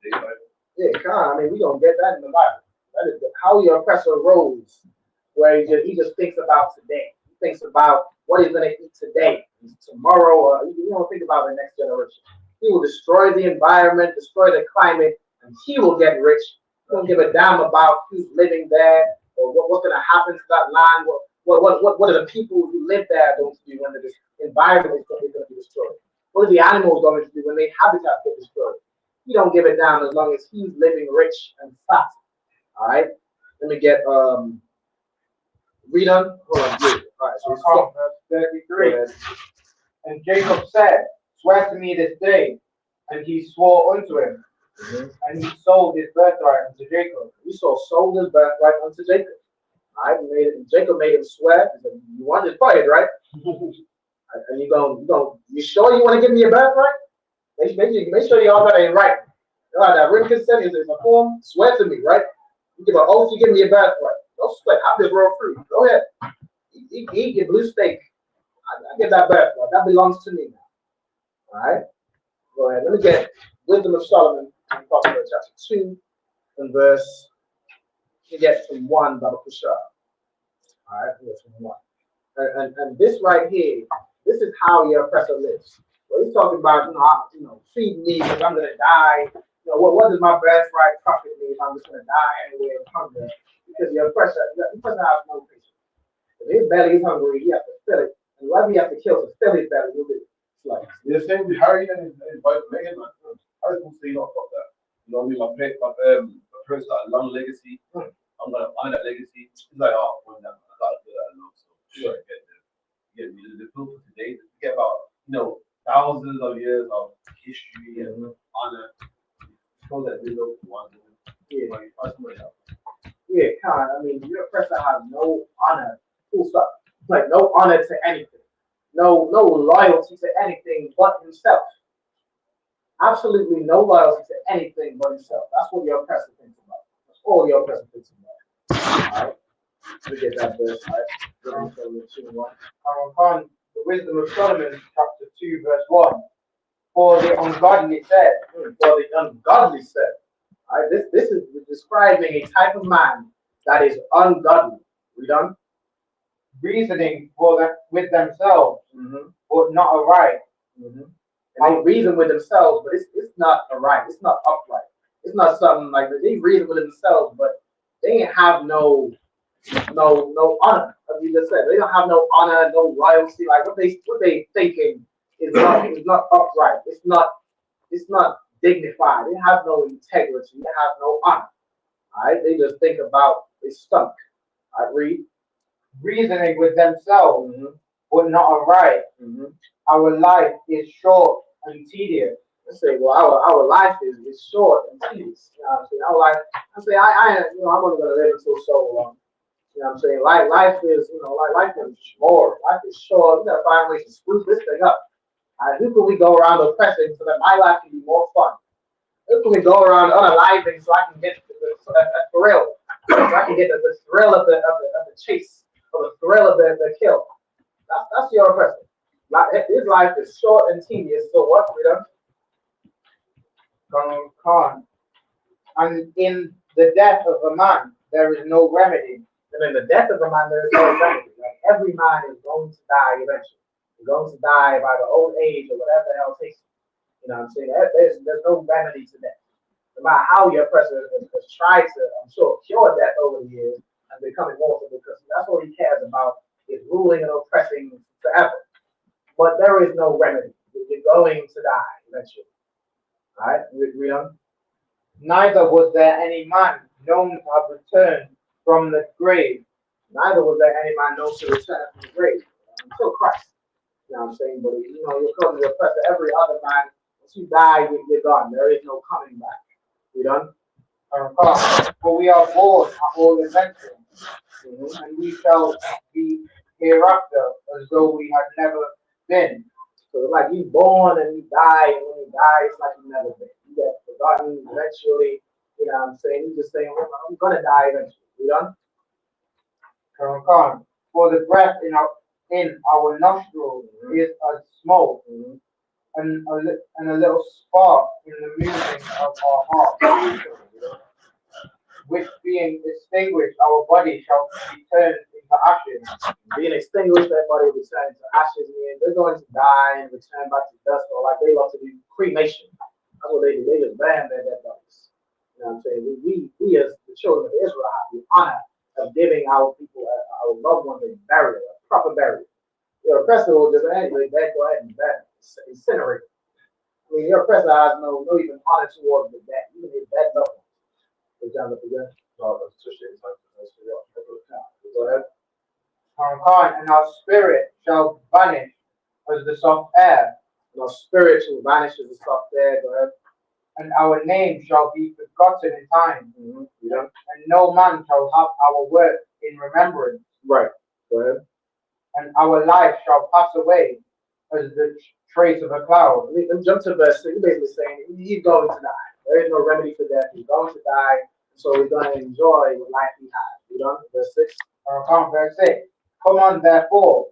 day, right? Yeah, God, I mean, we don't get that in the Bible. That is how your oppressor rose, where he just thinks about today. He thinks about what he's going to eat today, tomorrow, or you don't think about the next generation. He will destroy the environment, destroy the climate, and he will get rich. He don't give a damn about who's living there or what's going to happen to that land. What are the people who live there going to do when the environment is going to be destroyed? What are the animals going to do when their habitat gets destroyed? He don't give a damn as long as he's living rich and fat. All right. Let me get read on. Hold on. Good. All right. So it's verse 33. And Jacob said, "Swear to me this day," and he swore unto him. And he sold his birthright unto Jacob. Esau sold his birthright unto Jacob. All right. Jacob made him swear. He said, "You want this pride, right?" And you sure you want to give me your birthright? Make sure you all got it right. You know, that written consent is in a form. Swear to me, right? You give an oath, you give me your birthright. Don't sweat. I'm just real free. Go ahead. Eat your blue steak. I get that birthright. That belongs to me now. All right. Go ahead. Let me get Wisdom of Solomon, Proverbs chapter 2 and verse. You get from 1, Baba Kushar. All right. Get from 1. And this right here, this is how your oppressor lives. Well, he's talking about, feed me because I'm gonna die. You know, what does my birthright profit me if I'm just gonna die anyway of hunger? Because your oppressor has no patience. If his belly is hungry, he has to fill it. And whatever he has to kill to fill his belly, he'll do it. Like the same with Harry and his wife Meghan, man. Harry's gonna say not about that. You know what I mean? My parents got a long legacy. I'm gonna honor that legacy. He's like, oh, one day I gotta do that alone. So sure, get the feel for today. Forget about thousands of years of history and honor. Show that they look one. Yeah, kind. I mean, your oppressor has no honor. Full stop. Like no honor to anything. No loyalty to anything but himself. Absolutely no loyalty to anything but himself. That's what your oppressor thinks about. That's all your oppressor thinks about. All right. Let me get that verse. All right. Upon the wisdom of Solomon, chapter 2, verse 1. For the ungodly said. All right. This is describing a type of man that is ungodly. We done? Reasoning with themselves, but not aright. And they reason with themselves, but it's not aright. It's not upright. It's not something like that. They reason with themselves, but they have no honor. As you just said, they don't have no honor, no loyalty. Like what they thinking is not upright. It's not dignified. They have no integrity. They have no honor. All right. They just think about they stunk. I read. Reasoning with themselves, but not aright. Our life is short and tedious. Let's say, well, our life is short and tedious. You know what I'm saying? Our life. I say, I'm only gonna live until so long. You know what I'm saying? Life is, life is short. Life is short. We gotta find ways to spruce this thing up. Who can we go around oppressing so that my life can be more fun? Who can we go around unaliving so I can get the thrill? So I can get the thrill of the chase. For the thrill of the kill. That's your oppressor. His life is short and tedious, so what, freedom? Con. And in the death of a man, there is no remedy. And in the death of a man, there is no remedy. Like every man is going to die eventually. He's going to die by the old age or whatever the hell it takes. You know what I'm saying? There's no remedy to death. No matter how your oppressor has tried to, I'm sure, cure death over the years, and become immortal because that's all he cares about is ruling and oppressing forever. But there is no remedy. You're going to die eventually. All right, read on. Neither was there any man known to have returned from the grave. Neither was there any man known to return from the grave until Christ. You know what I'm saying? But you're coming to oppress every other man. Once you die, you're gone. There is no coming back. You done? For we are born at all eventually, and we shall be hereafter as though we had never been. So it's like you born and you die, and when you die, it's like you never been. You get forgotten eventually. You know what I'm saying? He's just saying, well, I'm gonna die eventually. You done? Come. For the breath in our nostrils is a smoke, and a little spark in the moving of our heart, which being extinguished, our body shall be turned into ashes. Being extinguished, their body will turn into ashes, meaning they're going to die and return back to dust, or like they love to do cremation. That's what they do. They just burn their dead bodies. You know what I'm saying? We as the children of Israel have the honor of giving our people, our loved ones, a burial, a proper burial. Your oppressor will just anyway, go ahead and incinerate. I mean, your oppressor has no even honor towards the dead, even his dead loved ones. Go ahead. And our spirit shall vanish as the soft air. And our spirit shall vanish as the soft air. Go ahead. And our name shall be forgotten in time. Yeah. And no man shall have our work in remembrance. Right. Go ahead. And our life shall pass away as the trace of a cloud. Let me jump to verse 6. He's basically saying he's going to die. There is no remedy for death. He's going to die. So we're going to enjoy what life he has. You know, verse 6. Verse 6. Come on, therefore,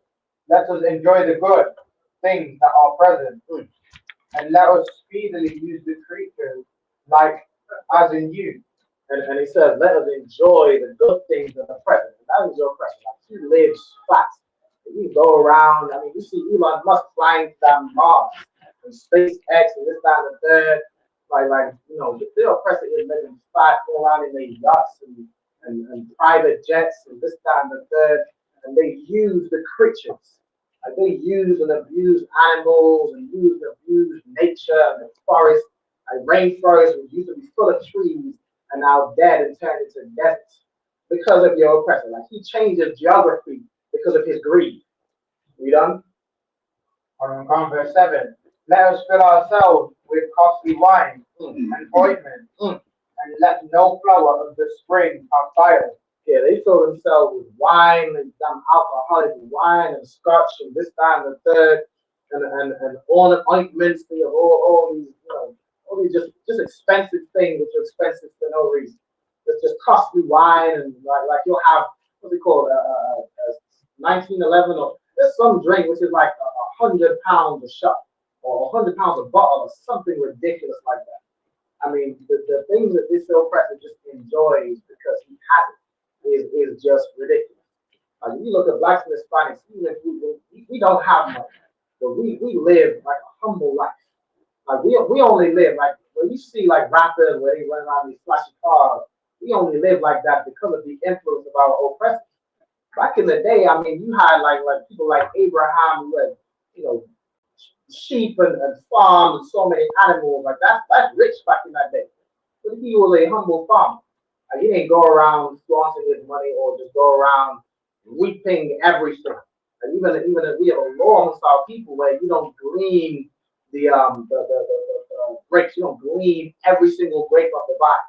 let us enjoy the good things that are present, and let us speedily use the creatures like as in you. And he says, let us enjoy the good things that are present. And that is your present. Like he lives fast. You go around. I mean, you see Elon Musk flying down Mars and SpaceX and this, that, and the third. Like you know, the oppressor is letting fly around in their yachts and private jets and this, that, and the third. And they use the creatures. Like they use and abuse animals and use and abuse nature and the forest. Like rainforest, which used to be full of trees and now dead and turned into deserts because of your oppressor. Like he changes geography because of his greed. We done? Verse 7. Let us fill ourselves with costly wine and ointment, and let no flower of the spring outfire. Yeah, they fill themselves with wine and some alcoholic wine and scotch and this, that, and the third, and ointments. They have all these, you know, all these just expensive things which are expensive for no reason. It's just costly wine and like you'll have what's it called, 1911 or there's some drink which is like 100 pounds a shot or 100 pounds a bottle or something ridiculous like that. I mean, the things that this oppressor just enjoys because he has it is just ridiculous. Like you look at blacks and Hispanics, even if we don't have much, but we live like a humble life. Like we only live like when you see like rappers where they run around these flashy cars, we only live like that because of the influence of our oppressors. Back in the day, I mean, you had like people like Abraham who had, you know, sheep and farms and so many animals. Like that's rich back in that day. But he was a humble farmer. Like, he didn't go around flaunting his money or just go around reaping everything. And even if we have a law amongst our people where you don't glean the grapes, you don't glean every single grape off the vine.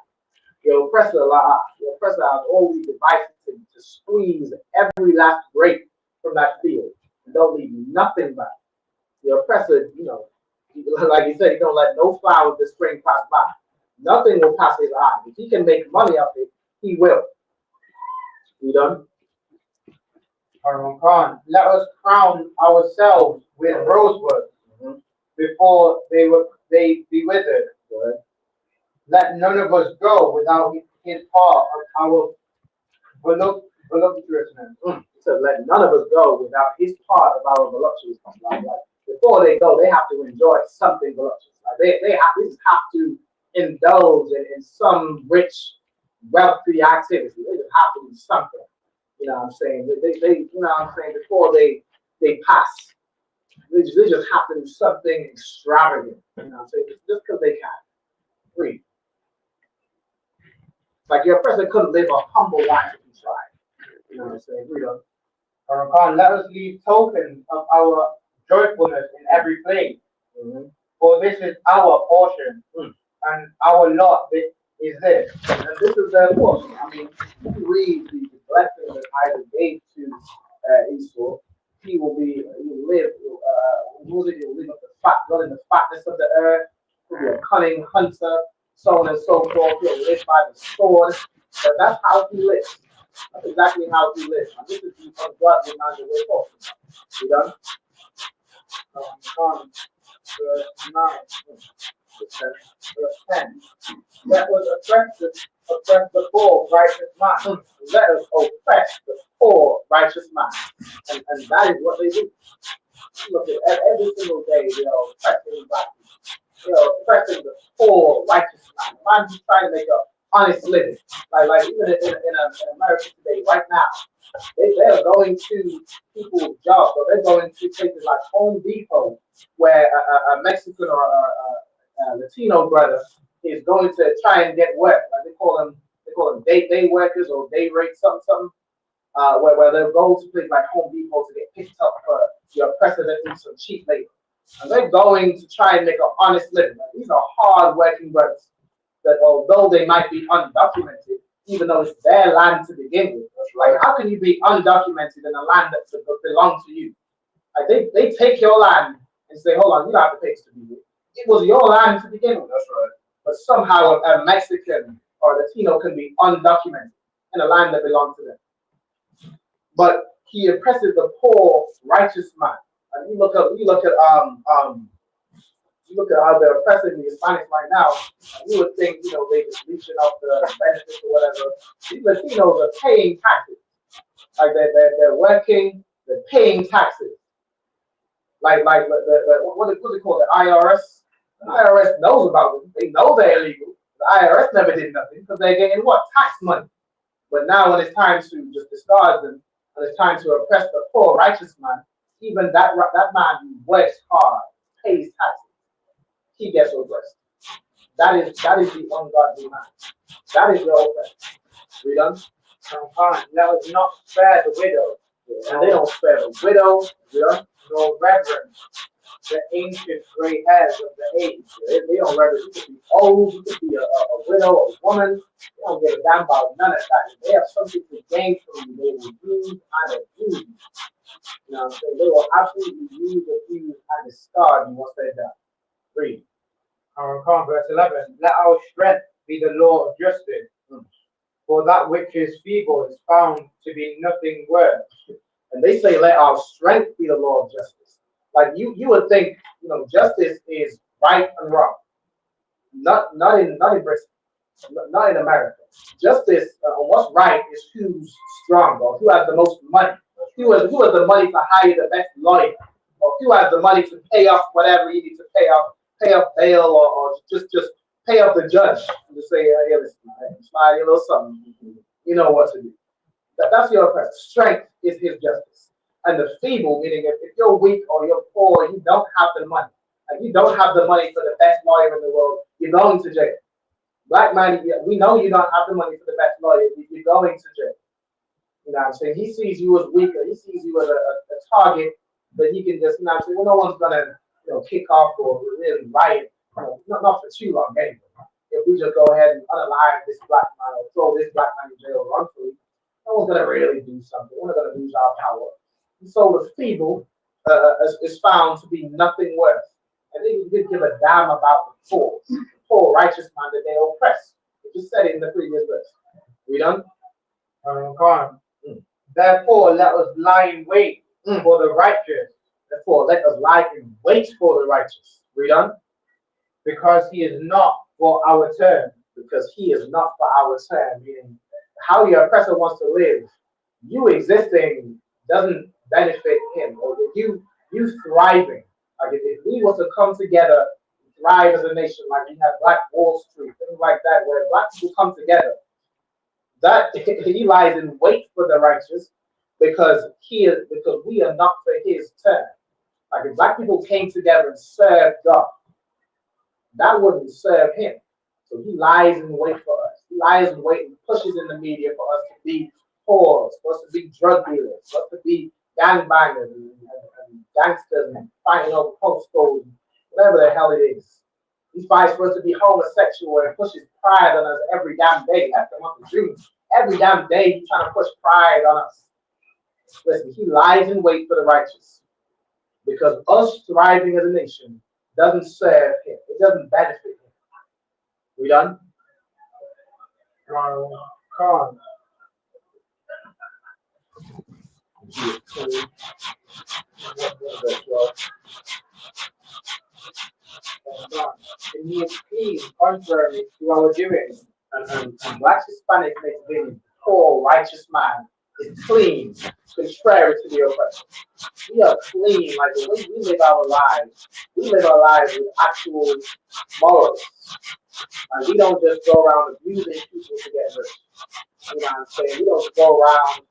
Your oppressor has all these devices to squeeze every last grape from that field and don't leave nothing back. The oppressor, you know, like he said, he don't let no flower of the spring pass by. Nothing will pass his eye. If he can make money off it, he will. You done? Let us crown ourselves with rosewood before they be withered. Let none of us go without his part of our voluptuousness. So let none of us go without his part of our voluptuousness. Like before they go, they have to enjoy something voluptuous. Like they have to indulge in some rich, wealthy activity. They just have to do something. You know what I'm saying? They you know what I'm saying? Before they pass, they just have to do something extravagant. You know what I'm saying? Just because they can. Free. Like your oppressor couldn't live a humble life if he tried. You know what I'm saying? We don't. Let us leave tokens of our joyfulness in every place. For this is our portion, and our lot is this. And this is their portion. I mean, if you read the blessing that Isaac gave to Esau, he will live up the fat, running the fatness of the earth. He'll be a cunning hunter. so on and so forth. He'll live by the sword. But that's how he lives. That's exactly how he lives. And this is the ungodly man that we're talking about. You done? Verse 9. Verse 10. Let us oppress the poor, righteous man. Let us oppress the poor, righteous man. And that is what they do. Look at every single day they are oppressing black people. They are oppressing the poor, righteous man. The man who's trying to make an honest living. Like even in America today, right now, they're going to people's jobs, or they're going to places like Home Depot, where a Mexican or a Latino brother is going to try and get work. Like they call them day workers or day rate something. Where they'll go to places like Home Depot to get picked up for the oppressor that needs some cheap labor. And they're going to try and make an honest living. Like, these are hard-working brothers that, although they might be undocumented, even though it's their land to begin with, like how can you be undocumented in a land that belongs to you? Like they take your land and say, hold on, you don't have to pay us to be here. It was your land to begin with. That's right. But somehow a Mexican or Latino can be undocumented in a land that belongs to them. But he oppresses the poor, righteous man. And you look at how they're oppressing the Hispanics right now, and you would think, they just reaching out the benefits or whatever. These Latinos are paying taxes. Like they're working, they're paying taxes. Like what's it called? The IRS. The IRS knows about them. They know they're illegal. The IRS never did nothing because they're getting what? Tax money. But now when it's time to just discard them, and it's time to oppress the poor, righteous man, even that man who works hard, pays taxes, he gets oppressed. That is the ungodly man. That is the oppressor. We done? Let us not spare the widow. And they don't spare the widow, nor reverence the ancient gray hairs of the age. They don't reverence. You could be old, you could be a widow, a woman. They don't give a damn about none of that. If they have something to gain from you, they will use and abuse. You know what I'm saying? They will absolutely use, abuse, and discard you once they're done. Read. Verse 11. Let our strength be the law of justice. For that which is feeble is found to be nothing worth. And they say, let our strength be the law of justice. Like you would think, justice is right and wrong. Not in Britain, not in America. Justice, what's right is who's strong, or who has the most money, who has the money to hire the best lawyer, or who has the money to pay off whatever you need to pay off bail, or just pay off the judge and just say, hey, listen, slide a little something. You know what to do. That's your oppressor. Strength is his justice. And the feeble, meaning if you're weak or you're poor, you don't have the money. Like you don't have the money for the best lawyer in the world, you're going to jail. Black man, we know you don't have the money for the best lawyer, you're going to jail. You know what I'm saying? He sees you as weaker, he sees you as a target that he can just, say, well, no one's gonna kick off or really riot. Not for too long anyway. If we just go ahead and unalive this black man or throw this black man in jail wrongfully, no one's gonna really do something. We're not gonna lose our power. And so the feeble is found to be nothing worth. And they didn't give a damn about the poor righteous man that they oppress. It just said it in the previous verse. We done? Therefore, let us lie in wait for the righteous. Therefore, let us lie in wait for the righteous. We done? Because he is not for our turn. Because he is not for our turn. Meaning, how your oppressor wants to live, you existing doesn't benefit him, or you thriving. Like if we were to come together, thrive as a nation, like we have Black Wall Street, things like that, where black people come together, that he lies in wait for the righteous because we are not for his turn. Like if black people came together and served God, that wouldn't serve him. So he lies in wait for us. He lies in wait and pushes in the media for us to be poor, for us to be drug dealers, for us to be gangbangers and gangsters and fighting over postcodes, whatever the hell it is. He fights for us to be homosexual and pushes pride on us every damn day. That's the month of June. Every damn day he's trying to push pride on us. Listen, he lies in wait for the righteous. Because us thriving as a nation doesn't serve him. It doesn't benefit him. We done? Con. And he is clean, contrary to our doing. And black Hispanic makes being poor, righteous man is clean, contrary to the oppressor. We are clean, like the way we live our lives. We live our lives with actual morals. And we don't just go around abusing people to get rich. You know what I'm saying? We don't go around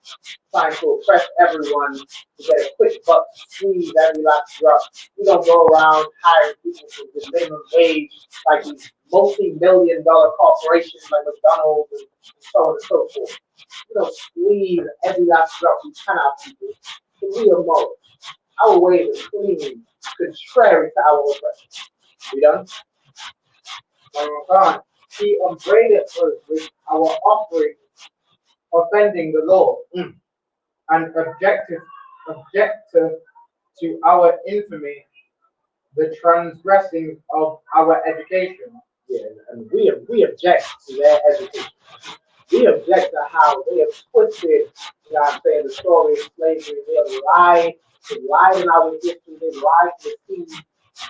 trying to oppress everyone to get a quick buck, squeeze every last drop. We don't go around hiring people for the minimum wage like these multi-million-dollar corporations like McDonald's and so on and so forth. We don't squeeze every last drop we can out of people. So we are morals. Our ways are clean, contrary to our oppression. We done? God, he upbraided us with our offering, offending the law, and objective to our infamy, the transgressing of our education. Yeah, and we object to their education. We object to how they have twisted, you know what I'm saying, the story of slavery. They have lied in our history, they lied to the king,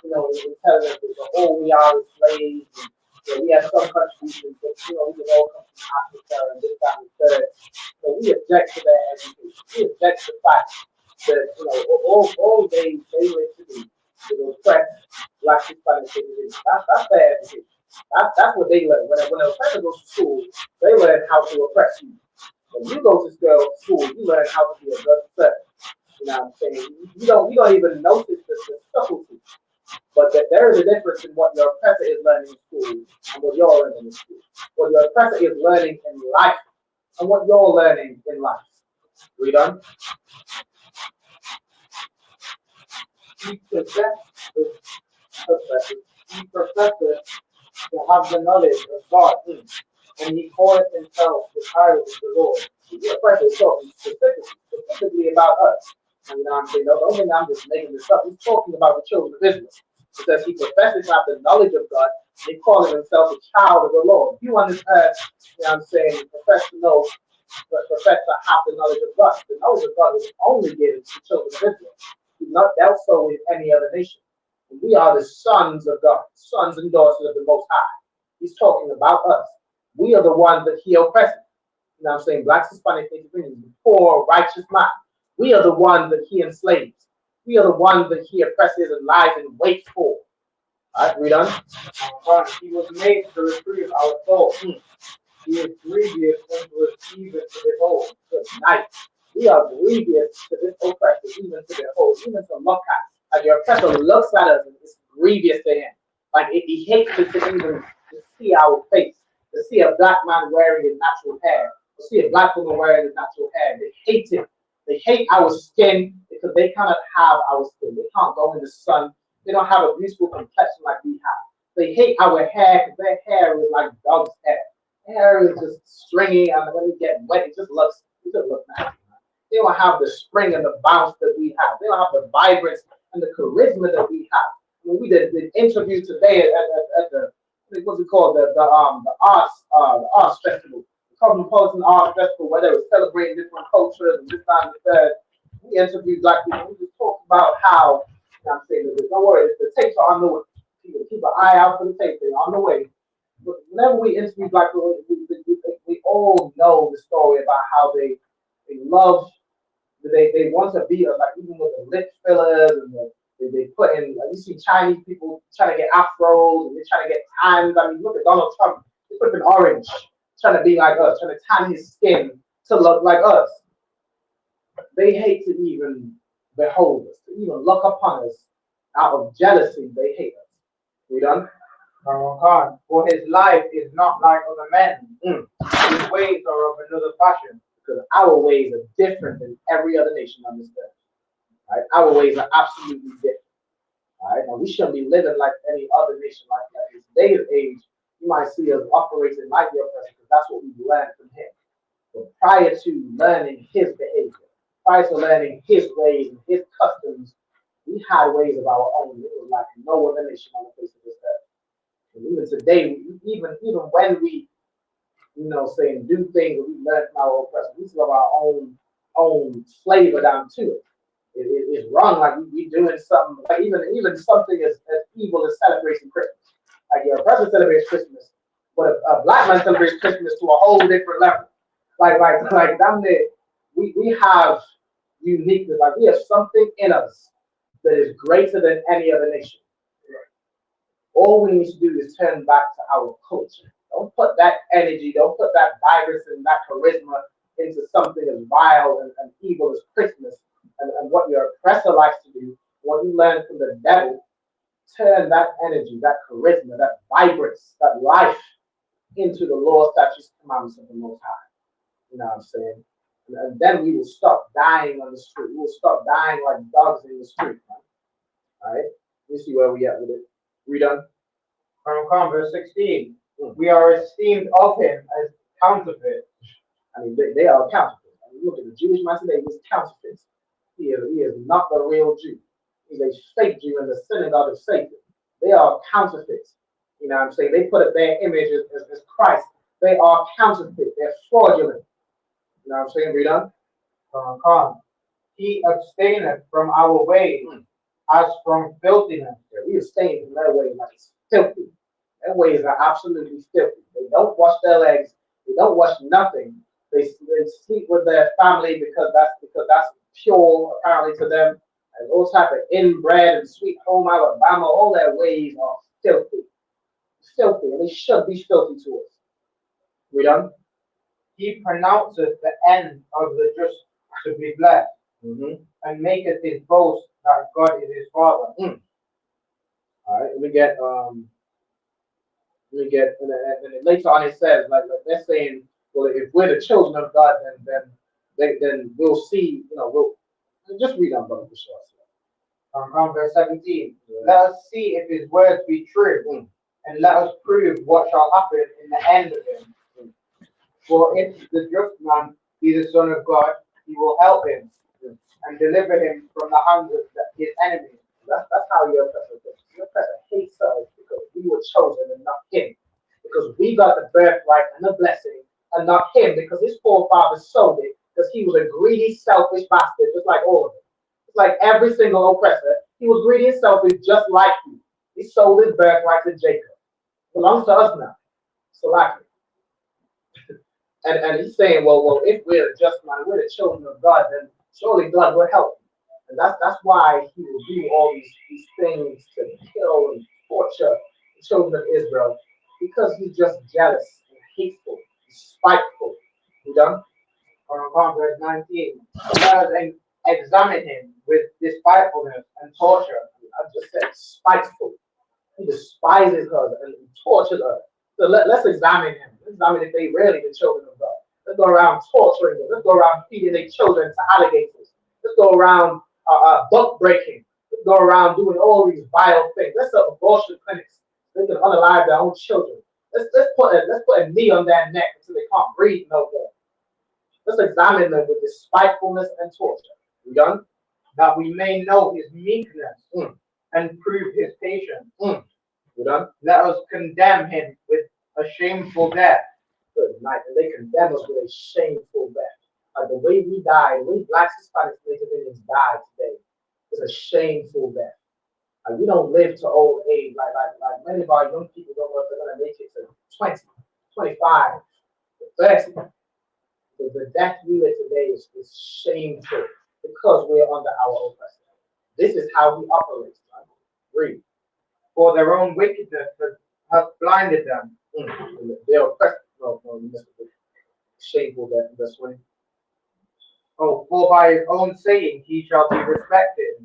you know, in telling us that we are slaves, and we have some contributions, but you know, we can all come from Africa and this, that, and the third. So we object to their education. We object to the fact that, you know, all they were to do is oppress black Hispanic citizens. That's their education. That's what they learn. When an oppressor goes to school, they learn how to oppress you. When you go to school, you learn how to be a good person. You know what I'm saying? You don't even notice the subtlety. But there is a difference in what your oppressor is learning in school and what you're learning in school. What your oppressor is learning in life and what you're learning in life. We done? He professor to have the knowledge of God, and he called himself the child of the Lord. The oppressor is talking specifically about us. And you know what I'm saying? Don't think I'm just making this up. He's talking about the children of Israel. It says he professes to have the knowledge of God, and he calling himself a child of the Lord. You on this earth, you know what I'm saying, profess to know, but profess to have the knowledge of God. The knowledge of God was only given to the children of Israel. He's not dealt so with any other nation. And we are the sons of God, sons and daughters of the Most High. He's talking about us. We are the ones that he oppresses. You know what I'm saying? Blacks, Hispanic, Native Americans, the poor, righteous man. We are the ones that he enslaves. We are the ones that he oppresses and lies and waits for. Alright, we done? He was made to retrieve our soul. He is grievous and was even to behold. Good night. We are grievous to this oppressor, even to behold, even to look at. Like your oppressor looks at us and it's grievous to him. Like he hates to even to see our face, to see a black man wearing his natural hair, to see a black woman wearing his natural hair. They hate it. They hate our skin because they cannot have our skin. They can't go in the sun. They don't have a beautiful complexion like we have. They hate our hair because their hair is like dog's hair. Hair is just stringy, and when it gets wet, it just looks nasty. They don't have the spring and the bounce that we have. They don't have the vibrance and the charisma that we have. When we did the interview today at the what's it called, the arts festival, the Cosmopolitan Arts Festival, where they were celebrating different cultures and this time and the third. We interviewed black people. We just talked about how, you know, I'm saying, don't worry, the tapes are on the way. Keep an eye out for the tapes. They're on the way. But whenever we interview black people, we all know the story about how they love, they want to be like, even with the lip fillers and they put in, like, you see Chinese people trying to get afros and they're trying to get tans. I mean, look at Donald Trump, he's flipping orange, trying to be like us, trying to tan his skin to look like us. They hate to even behold us, to even look upon us out of jealousy. They hate us. We done? God, for his life is not like other men. His ways are of another fashion, because our ways are different than every other nation on this earth. Right? Our ways are absolutely different. All right? Now we shouldn't be living like any other nation like that. In today's age, you might see us operating like the oppressor, because that's what we've learned from him. But prior to learning his behavior, prior to learning his ways and his customs, we had ways of our own. It was like no other nation on the face of this earth. And even today, even when we, saying do things that we learn from our oppressor, we still have our own flavor down to it. It's wrong. Like we doing something, like even something as evil as celebrating Christmas. Like your oppressor celebrates Christmas, but a black man celebrates Christmas to a whole different level. Like down there, we have uniqueness. Like we have something in us that is greater than any other nation. All we need to do is turn back to our culture. Don't put that energy, don't put that virus and that charisma into something as vile and evil as Christmas and what your oppressor likes to do, what you learn from the devil. Turn that energy, that charisma, that vibrance, that life into the law, statutes, commandments of the Most High. You know what I'm saying? And then we will stop dying on the street. We will stop dying like dogs in the street. All right? Let's see where we at with it. We done? Verse 16. We are esteemed of him as counterfeit. I mean, they are counterfeit. I mean, look at the Jewish man today, he's counterfeit. He is not the real Jew. He's a fake Jew in the synagogue of Satan. They are counterfeits. You know what I'm saying? They put up their image as Christ. They are counterfeit. They're fraudulent. You know what I'm saying? Read on. He abstaineth from our ways as from filthiness. Yeah, we abstain from their ways like it's filthy. Their ways are absolutely filthy. They don't wash their legs. They don't wash nothing. They sleep with their family because that's pure apparently to them. And all type of inbred and sweet home Alabama, all their ways are filthy. Filthy, and they should be filthy to us. We done? He pronounceth the end of the just to be blessed, and maketh his boast that God is his father. All right, let me get and then later on it says like they're saying, well, if we're the children of God, then we'll see, we'll just read on, brother, for sure. Verse 17. Let us see if his words be true, and let us prove what shall happen in the end of him. For if the just man be the son of God, he will help him and deliver him from the hands of his enemies. That's how your oppressor thinks. Your oppressor hates us because we were chosen and not him. Because we got the birthright and the blessing and not him because his forefathers sold it because he was a greedy, selfish bastard, just like all of them. It's like every single oppressor. He was greedy and selfish just like you. He sold his birthright to Jacob. It belongs to us now. So like it. And he's saying, well, if we're just man, we're the children of God, then surely God will help. And that's why he will do all these things to kill and torture the children of Israel, because he's just jealous and hateful, and spiteful. You done? Verse 19. Let us examine him with despitefulness and torture. I just said spiteful. He despises her and tortures her. So let's examine him. Let's examine if they really the children of God. Let's go around torturing them. Let's go around feeding their children to alligators. Let's go around buck breaking. Let's go around doing all these vile things. Let's set abortion clinics. They can unalive their own children. Let's put a knee on their neck until they can't breathe no more. Let's examine them with despitefulness and torture. We done? That we may know his meekness and prove his patience. We done? Let us condemn him with a shameful death. Good night. And they condemn us with a shameful death. Like the way we die, the way blacks, Hispanics, Native Indians die today is a shameful death. Like we don't live to old age. Like many of our young people don't know if they're gonna make it to 20, 25, 30. The death we live today is shameful because we're under our oppressor. This is how he operates. Right? Read. For their own wickedness has blinded them. They're oppressed. No, shameful death. That's when. Oh, for by his own saying he shall be respected.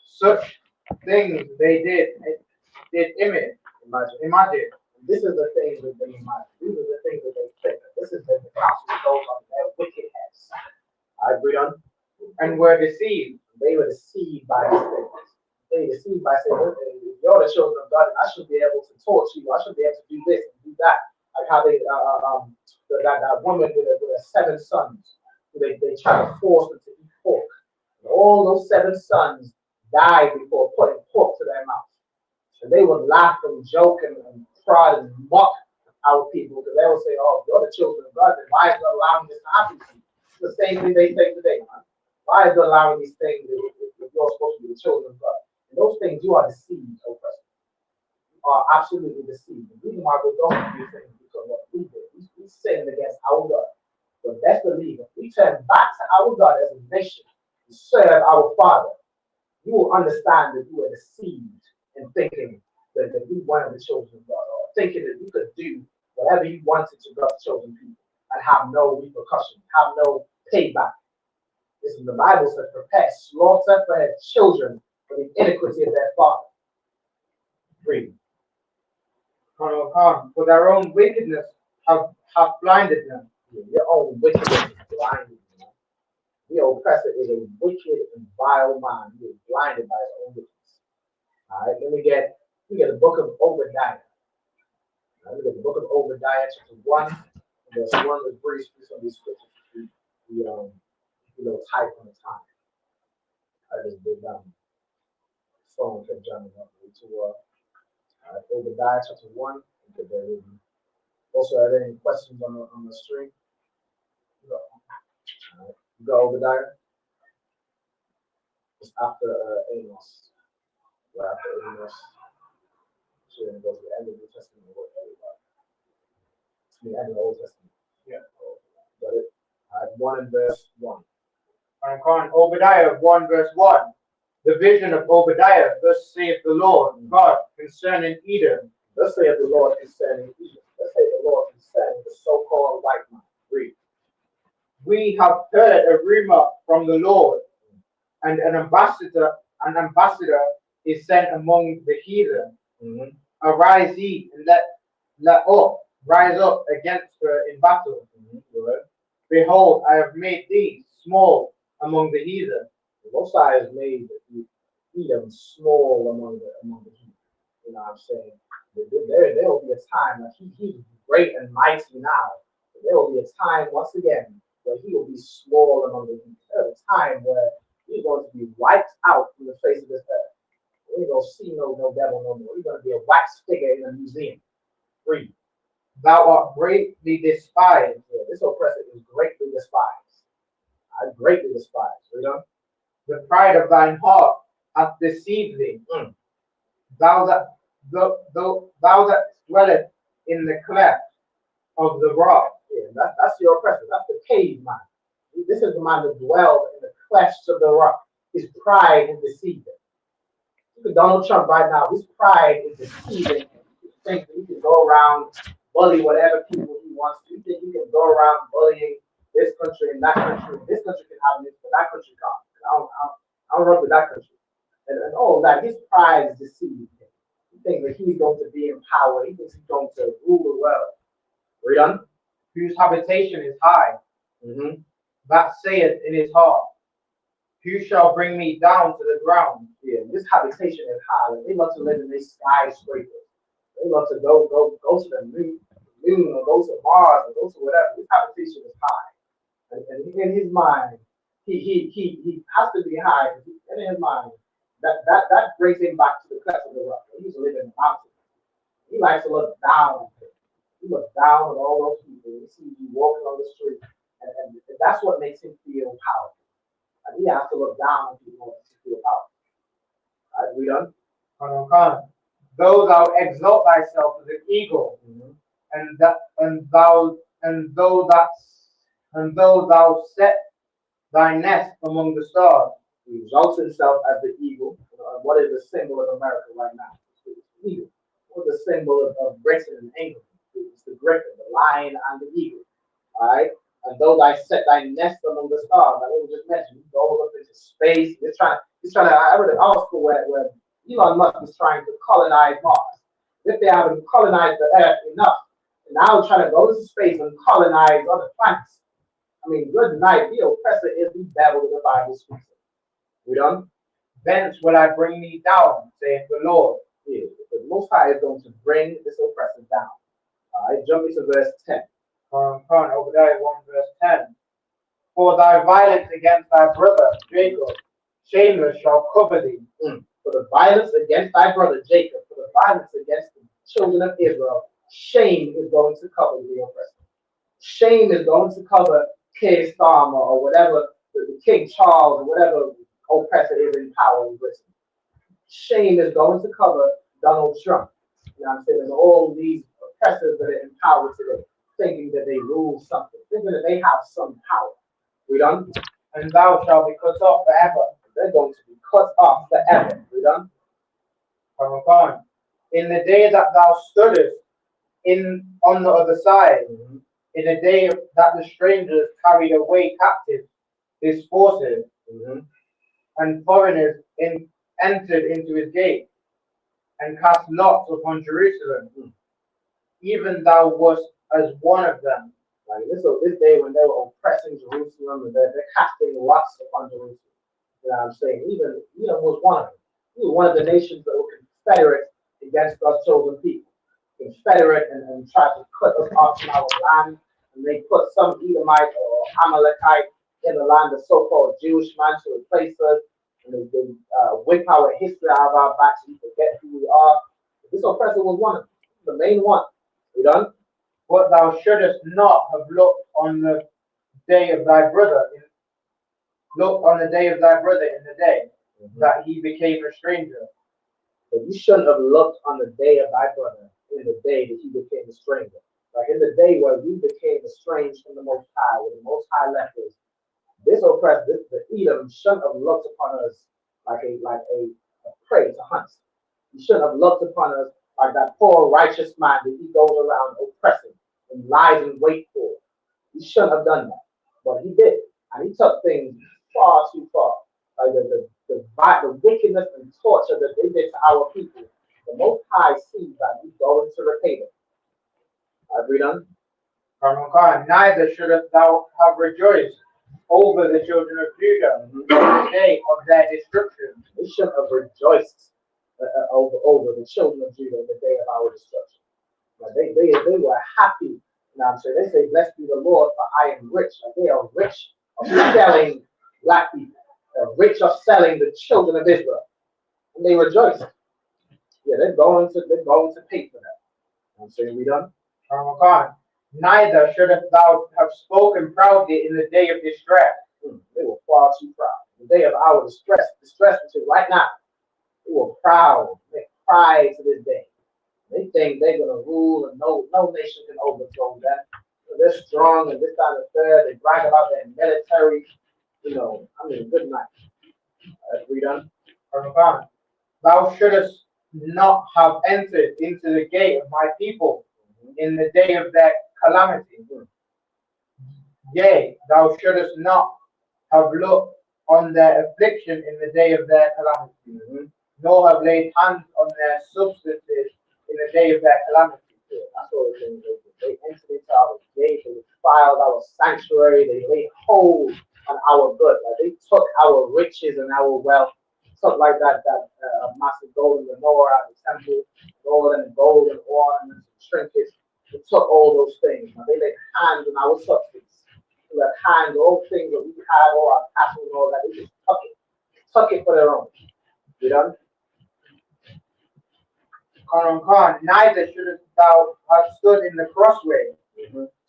Such things they did imagine. This is the things that they imagine. These are the things that they think. This is the counsel that goes on their wicked heads. I agree on. And were deceived. They were deceived by these things. They were deceived by saying, if you're the children of God, I should be able to torture you. I should be able to do this and do that. Like how they that woman with 7 sons, they try to force them to eat pork. And all those 7 sons died before putting pork to their mouth. And they would laugh and joke and prod and mock our people because they would say, oh, you're the children of God, then why is God allowing this to happen to you? It's the same thing they say today, man. Why is God allowing these things if you're supposed to be the children of God? And those things, you are deceived, oppressor. You are absolutely deceived. The reason why we don't do these things is because what we did. We sinned against our God. But best believe if we turn back to our God as a nation to serve our Father, you will understand that you were deceived in thinking that you wanted the children of God, or thinking that you could do whatever you wanted to God's chosen people and have no repercussion, have no payback. This is the Bible says, prepare slaughter for their children for the iniquity of their father. Read. For their own wickedness have blinded them. Your own wickedness is blinded. The oppressor is a wicked and vile man. He is blinded by his own wickedness. All right, let me get the book of Obadiah. Let me get the book of Obadiah, chapter 1, verse 1. Let's breeze through some of these scriptures. The type on the time. I just did phone kept jumping up to Obadiah chapter 1. Also, are there any questions on the stream? You go Obadiah. It's after Amos. Right after Amos. So then it goes to the end of the New Testament. It's the end of the Old Testament. Yeah. Got it? 1 and verse 1. Obadiah 1 verse 1. The vision of Obadiah, thus saith the Lord God concerning Edom. Thus saith the Lord concerning Edom. Thus saith the Lord concerning the so-called white man. Read. We have heard a rumor from the Lord, and an ambassador is sent among the heathen. Arise ye and rise up against her in battle. Behold, I have made thee small among the heathen. The Most High has made Edom small among the heathen. You know what I'm saying? There will be a time like he's great and mighty now. But there will be a time once again where he will be small among the heathen. There's a time where he's going to be wiped out from the face of this earth. We ain't gonna see no devil no more. He's gonna be a wax figure in a museum. Read. Thou art greatly despised. Yeah, this oppressor is greatly despised. I greatly despise. Read on. The pride of thine heart hath deceived thee. Thou that dwelleth in the cleft of the rock. Yeah, that's the oppressor. That's the cave man. This is the man that dwells in the clefts of the rock. His pride is deceiving. Look at Donald Trump right now. His pride is deceiving. He thinks that he can go around bully whatever people he wants to. He thinks he can go around bullying this country and that country. This country can have this, but that country can't. I don't run with that country. And all that, his pride is deceiving him. He thinks that he's going to be in power. He thinks he's going to rule the world. Read on. Whose habitation is high. That saith in his heart, who shall bring me down to the ground? Yeah, this habitation is high. They love to live in these skyscrapers. They love to go to the moon or go to Mars or go to whatever. This habitation is high. And in his mind, he has to be high. And in his mind, that brings him back to the cleft of the rock. He used to live in the mountains. He likes to look down. He looks down at all those people. He sees you walking on the street. And that's what makes him feel powerful. And he has to look down on people to feel powerful. All right, we done? Though thou exalt thyself as an eagle, and though thou set thy nest among the stars. He exalts himself as the eagle. What is the symbol of America right now? It's the eagle. What is the symbol of Britain and England? It's the griffin, the lion, and the eagle. All right. And though thy set thy nest among the stars, like we just mentioned, he goes up into space. He's trying to. I read an article where Elon Musk is trying to colonize Mars. If they haven't colonized the Earth enough, and now he's trying to go into space and colonize other planets. I mean, good night. The oppressor is the devil that the Bible speaks of. We done? Thence will I bring thee down, saith the Lord. Yeah, the Most High is going to bring this oppressor down. All right, jump into verse 10. Obadiah 1 verse 10. For thy violence against thy brother Jacob, shameless shall cover thee. For the violence against thy brother Jacob, for the violence against the children of Israel, shame is going to cover the oppressor. Shame is going to cover Keir Starmer or whatever, the King Charles or whatever oppressor is in power in Britain. Shame is going to cover Donald Trump. You know what I'm saying? And all these oppressors that are in power today, thinking that they rule something, thinking that they have some power. We done? And thou shalt be cut off forever. They're going to be cut off forever. We done? In the day that thou stoodest on the other side, in the day that the strangers carried away captive his forces, and foreigners entered into his gate, and cast lots upon Jerusalem, even thou wast as one of them. Like this day when they were oppressing Jerusalem and they're casting lots upon Jerusalem. You know what I'm saying? Even was one of them. He was one of the nations that were confederate against God's chosen people. Confederate and tried to cut us off from our land. And they put some Edomite or Amalekite in the land, the so-called Jewish man, to replace us. And they whip our history out of our backs and we forget who we are. This oppressor was one of them, the main one. We done? But thou shouldest not have looked on the day of thy brother in the day that he became a stranger. But you shouldn't have looked on the day of thy brother in the day that he became a stranger. Like in the day where we became estranged from the Most High, when the Most High left us. This oppressor, the Edom, shouldn't have looked upon us like a prey to hunt. He shouldn't have looked upon us like that poor righteous man that he goes around oppressing and lies in wait for. He shouldn't have done that, but he did, and he took things far too far. Like the wickedness and torture that they did to our people. The Most High sees that he's going to repay them. Agree done? Neither shouldst thou have rejoiced over the children of Judah in the day of their destruction. They shouldn't have rejoiced over the children of Judah in the day of our destruction. Like they were happy. Now, so they say, "Blessed be the Lord, for I am rich." Like they are rich of selling black people. They're rich of selling the children of Israel, and they rejoice. Yeah, they're going to pay for that. I'm saying we done. Neither shouldst thou have spoken proudly in the day of distress. They were far too proud. The day of our distress which is right now. They were proud. They pride to this day. They think they're gonna rule and no nation can overthrow them. So they're strong and this, that, and the third. They brag about their military. Good night. We done. Thou shouldst not have entered into the gate of my people in the day of their calamity. Yea, thou shouldst not have looked on their affliction in the day of their calamity, nor have laid hands on their substances in the day of their calamity. That's what they entered into our gate, they defiled our sanctuary, they laid hold on our good. Like they took our riches and our wealth, something like that massive golden menorah at the temple, gold and ornaments and trinkets. They took all those things. Now they laid hands on our substance. They laid hands on all things that we had, all our cattle and all that. They just took it for their own. You done? Neither shouldst thou have stood in the crossway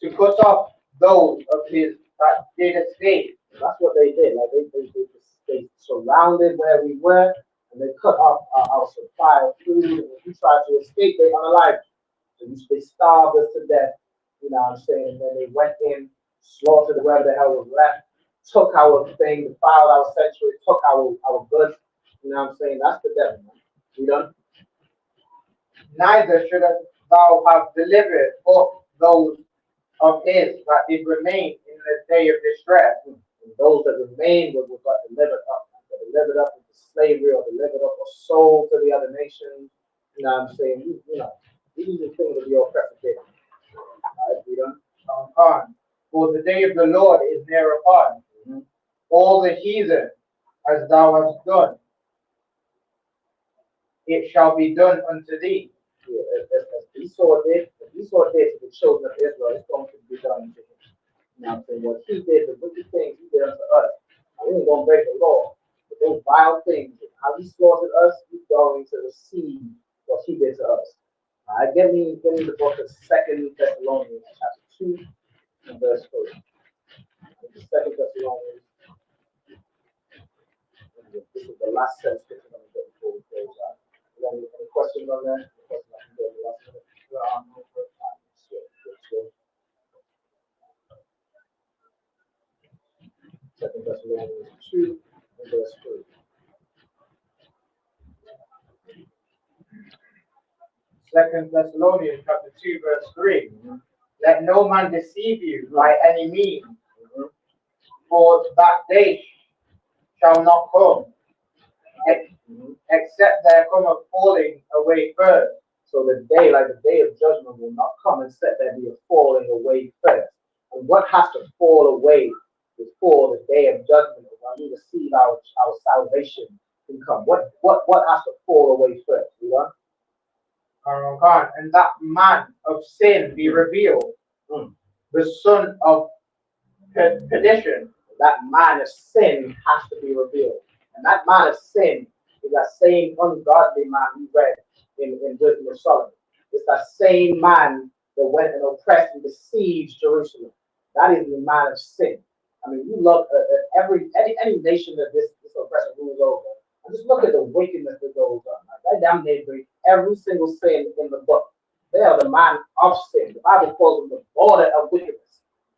to cut off those of his that did escape. That's what they did. Like they surrounded where we were and they cut off our supply of food. And if we tried to escape, they unalived. So they starved us to death. You know what I'm saying? And then they went in, slaughtered whatever the hell was left, took our thing, defiled our sanctuary, took our goods. You know what I'm saying? That's the devil, man. We done? Neither shouldst thou have delivered up those of his that did remain in the day of distress. And those that remained were got delivered up. Got delivered up into slavery or delivered up or sold to the other nations. You know what I'm saying? These are the things that the oppressor did. Alright, we done? For the day of the Lord is near upon all the heathen as thou hast done. It shall be done unto thee. If Esau did to the children of Israel, it's going to be done to him. You know what I'm saying? What he did, the wicked things he did unto us. We ain't going to break the law. those vile things, how he slaughtered us, he's going to receive what he did to us. All right, give me the book of 2 Thessalonians chapter 2 and verse 3. 2 Thessalonians. This is the last set of scripture I'm going to get before we close out. Any questions on that? Any questions I can get the last minute? Second Thessalonians 2 and verse 3. Second Thessalonians chapter 2, verse 3. Let no man deceive you by any means, for that day shall not come, except there come a falling away first. So the day, like the day of judgment, will not come except there be a falling away first. And what has to fall away before the day of judgment, when we receive our salvation can come? What has to fall away first? You know? And that man of sin be revealed, the son of perdition. That man of sin has to be revealed. And that man of sin is that same ungodly man we read in Wisdom of Solomon. It's that same man that went and oppressed and besieged Jerusalem. That is the man of sin. I mean, you look at any nation that this oppressor rules over, and just look at the wickedness that goes on. That damn neighbor, every single sin in the book. They are the man of sin. The Bible calls them the border of wickedness.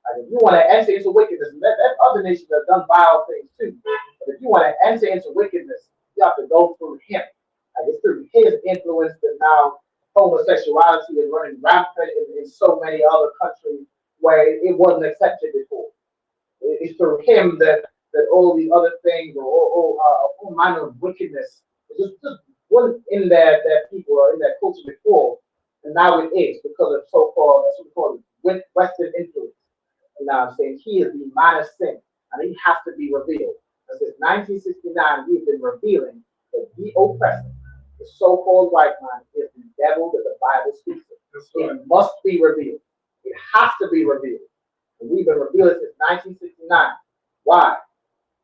Like if you want to enter into wickedness, and other nations have done vile things too. But if you want to enter into wickedness, you have to go through him. Like it's through his influence that now homosexuality is running rampant in so many other countries where it wasn't accepted before. It's through him that all these other things or all manner of wickedness just wasn't in their people or in their culture before, and now it is because of so-called Western influence. And now I'm saying he is the man of sin, and he has to be revealed. And since 1969, we've been revealing that the oppressor, the so-called white man, is the devil that the Bible speaks of. It must be revealed. It has to be revealed. And we've been revealed since 1969. Why?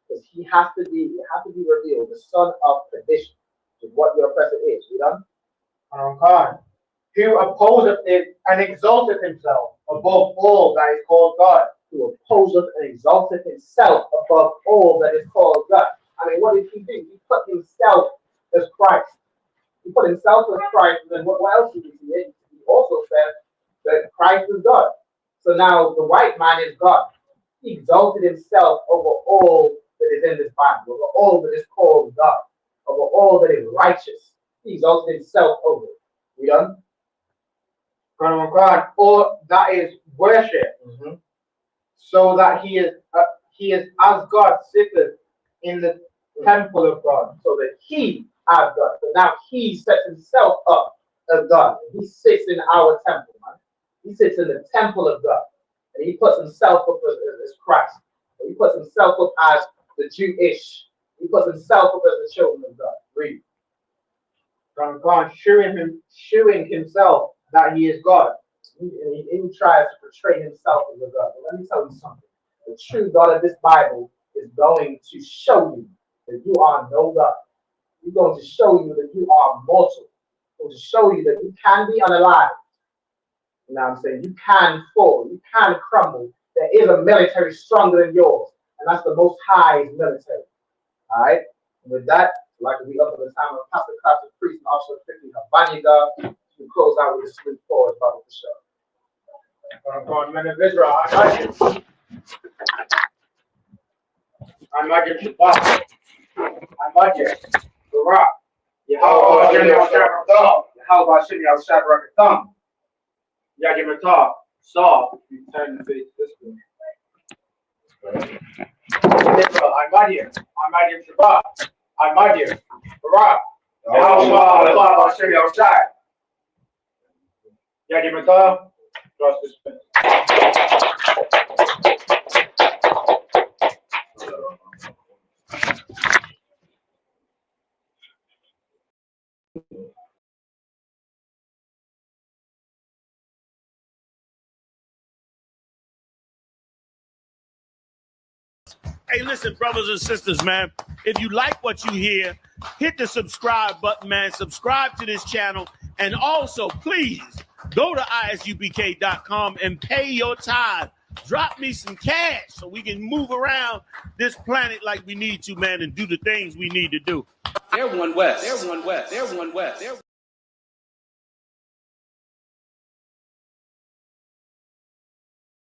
Because it has to be revealed. The son of perdition is what your oppressor is. You done? God, who opposeth it and exalteth himself above all that is called God. Who opposeth and exalteth himself above all that is called God. I mean, what did he do? He put himself as Christ. He put himself as Christ, and then what else did he do? He also said that Christ is God. So now the white man is God. He exalted himself over all that is in this Bible, over all that is called God, over all that is righteous. He exalted himself over it. We done? God, or that is worship, so that he is as God sitteth in the temple of God, so that he as God. So now he sets himself up as God. He sits in our temple, man. He sits in the temple of God, and he puts himself up as Christ. And he puts himself up as the Jewish. He puts himself up as the children of God. Read. God shewing himself that he is God. And he tries to portray himself as a God. But let me tell you something. The true God of this Bible is going to show you that you are no God. He's going to show you that you are mortal. He's going to show you that you can be unalive. You know what I'm saying? You can fall. You can crumble. There is a military stronger than yours. And that's the Most High's military. All right? And with that, I'd like to be up at the time of Pastor Clapton, priest, and also Fifi Habaniga to close out with a sweet chorus about the show. Men of Israel, I imagine Shabbat. I imagine the rock. How about Shimmy al Shadrach thumb? Yajimatah saw you turn the face this way. I imagine Shabbat. I imagine the rock. How about Shimmy al Shadrach? Yajimatah. Trust this way. Hey, listen, brothers and sisters, man. If you like what you hear, hit the subscribe button, man. Subscribe to this channel. And also, please, go to ISUPK.com and pay your tithe. Drop me some cash so we can move around this planet like we need to, man, and do the things we need to do. They're one West. They're one West. They're one West. They're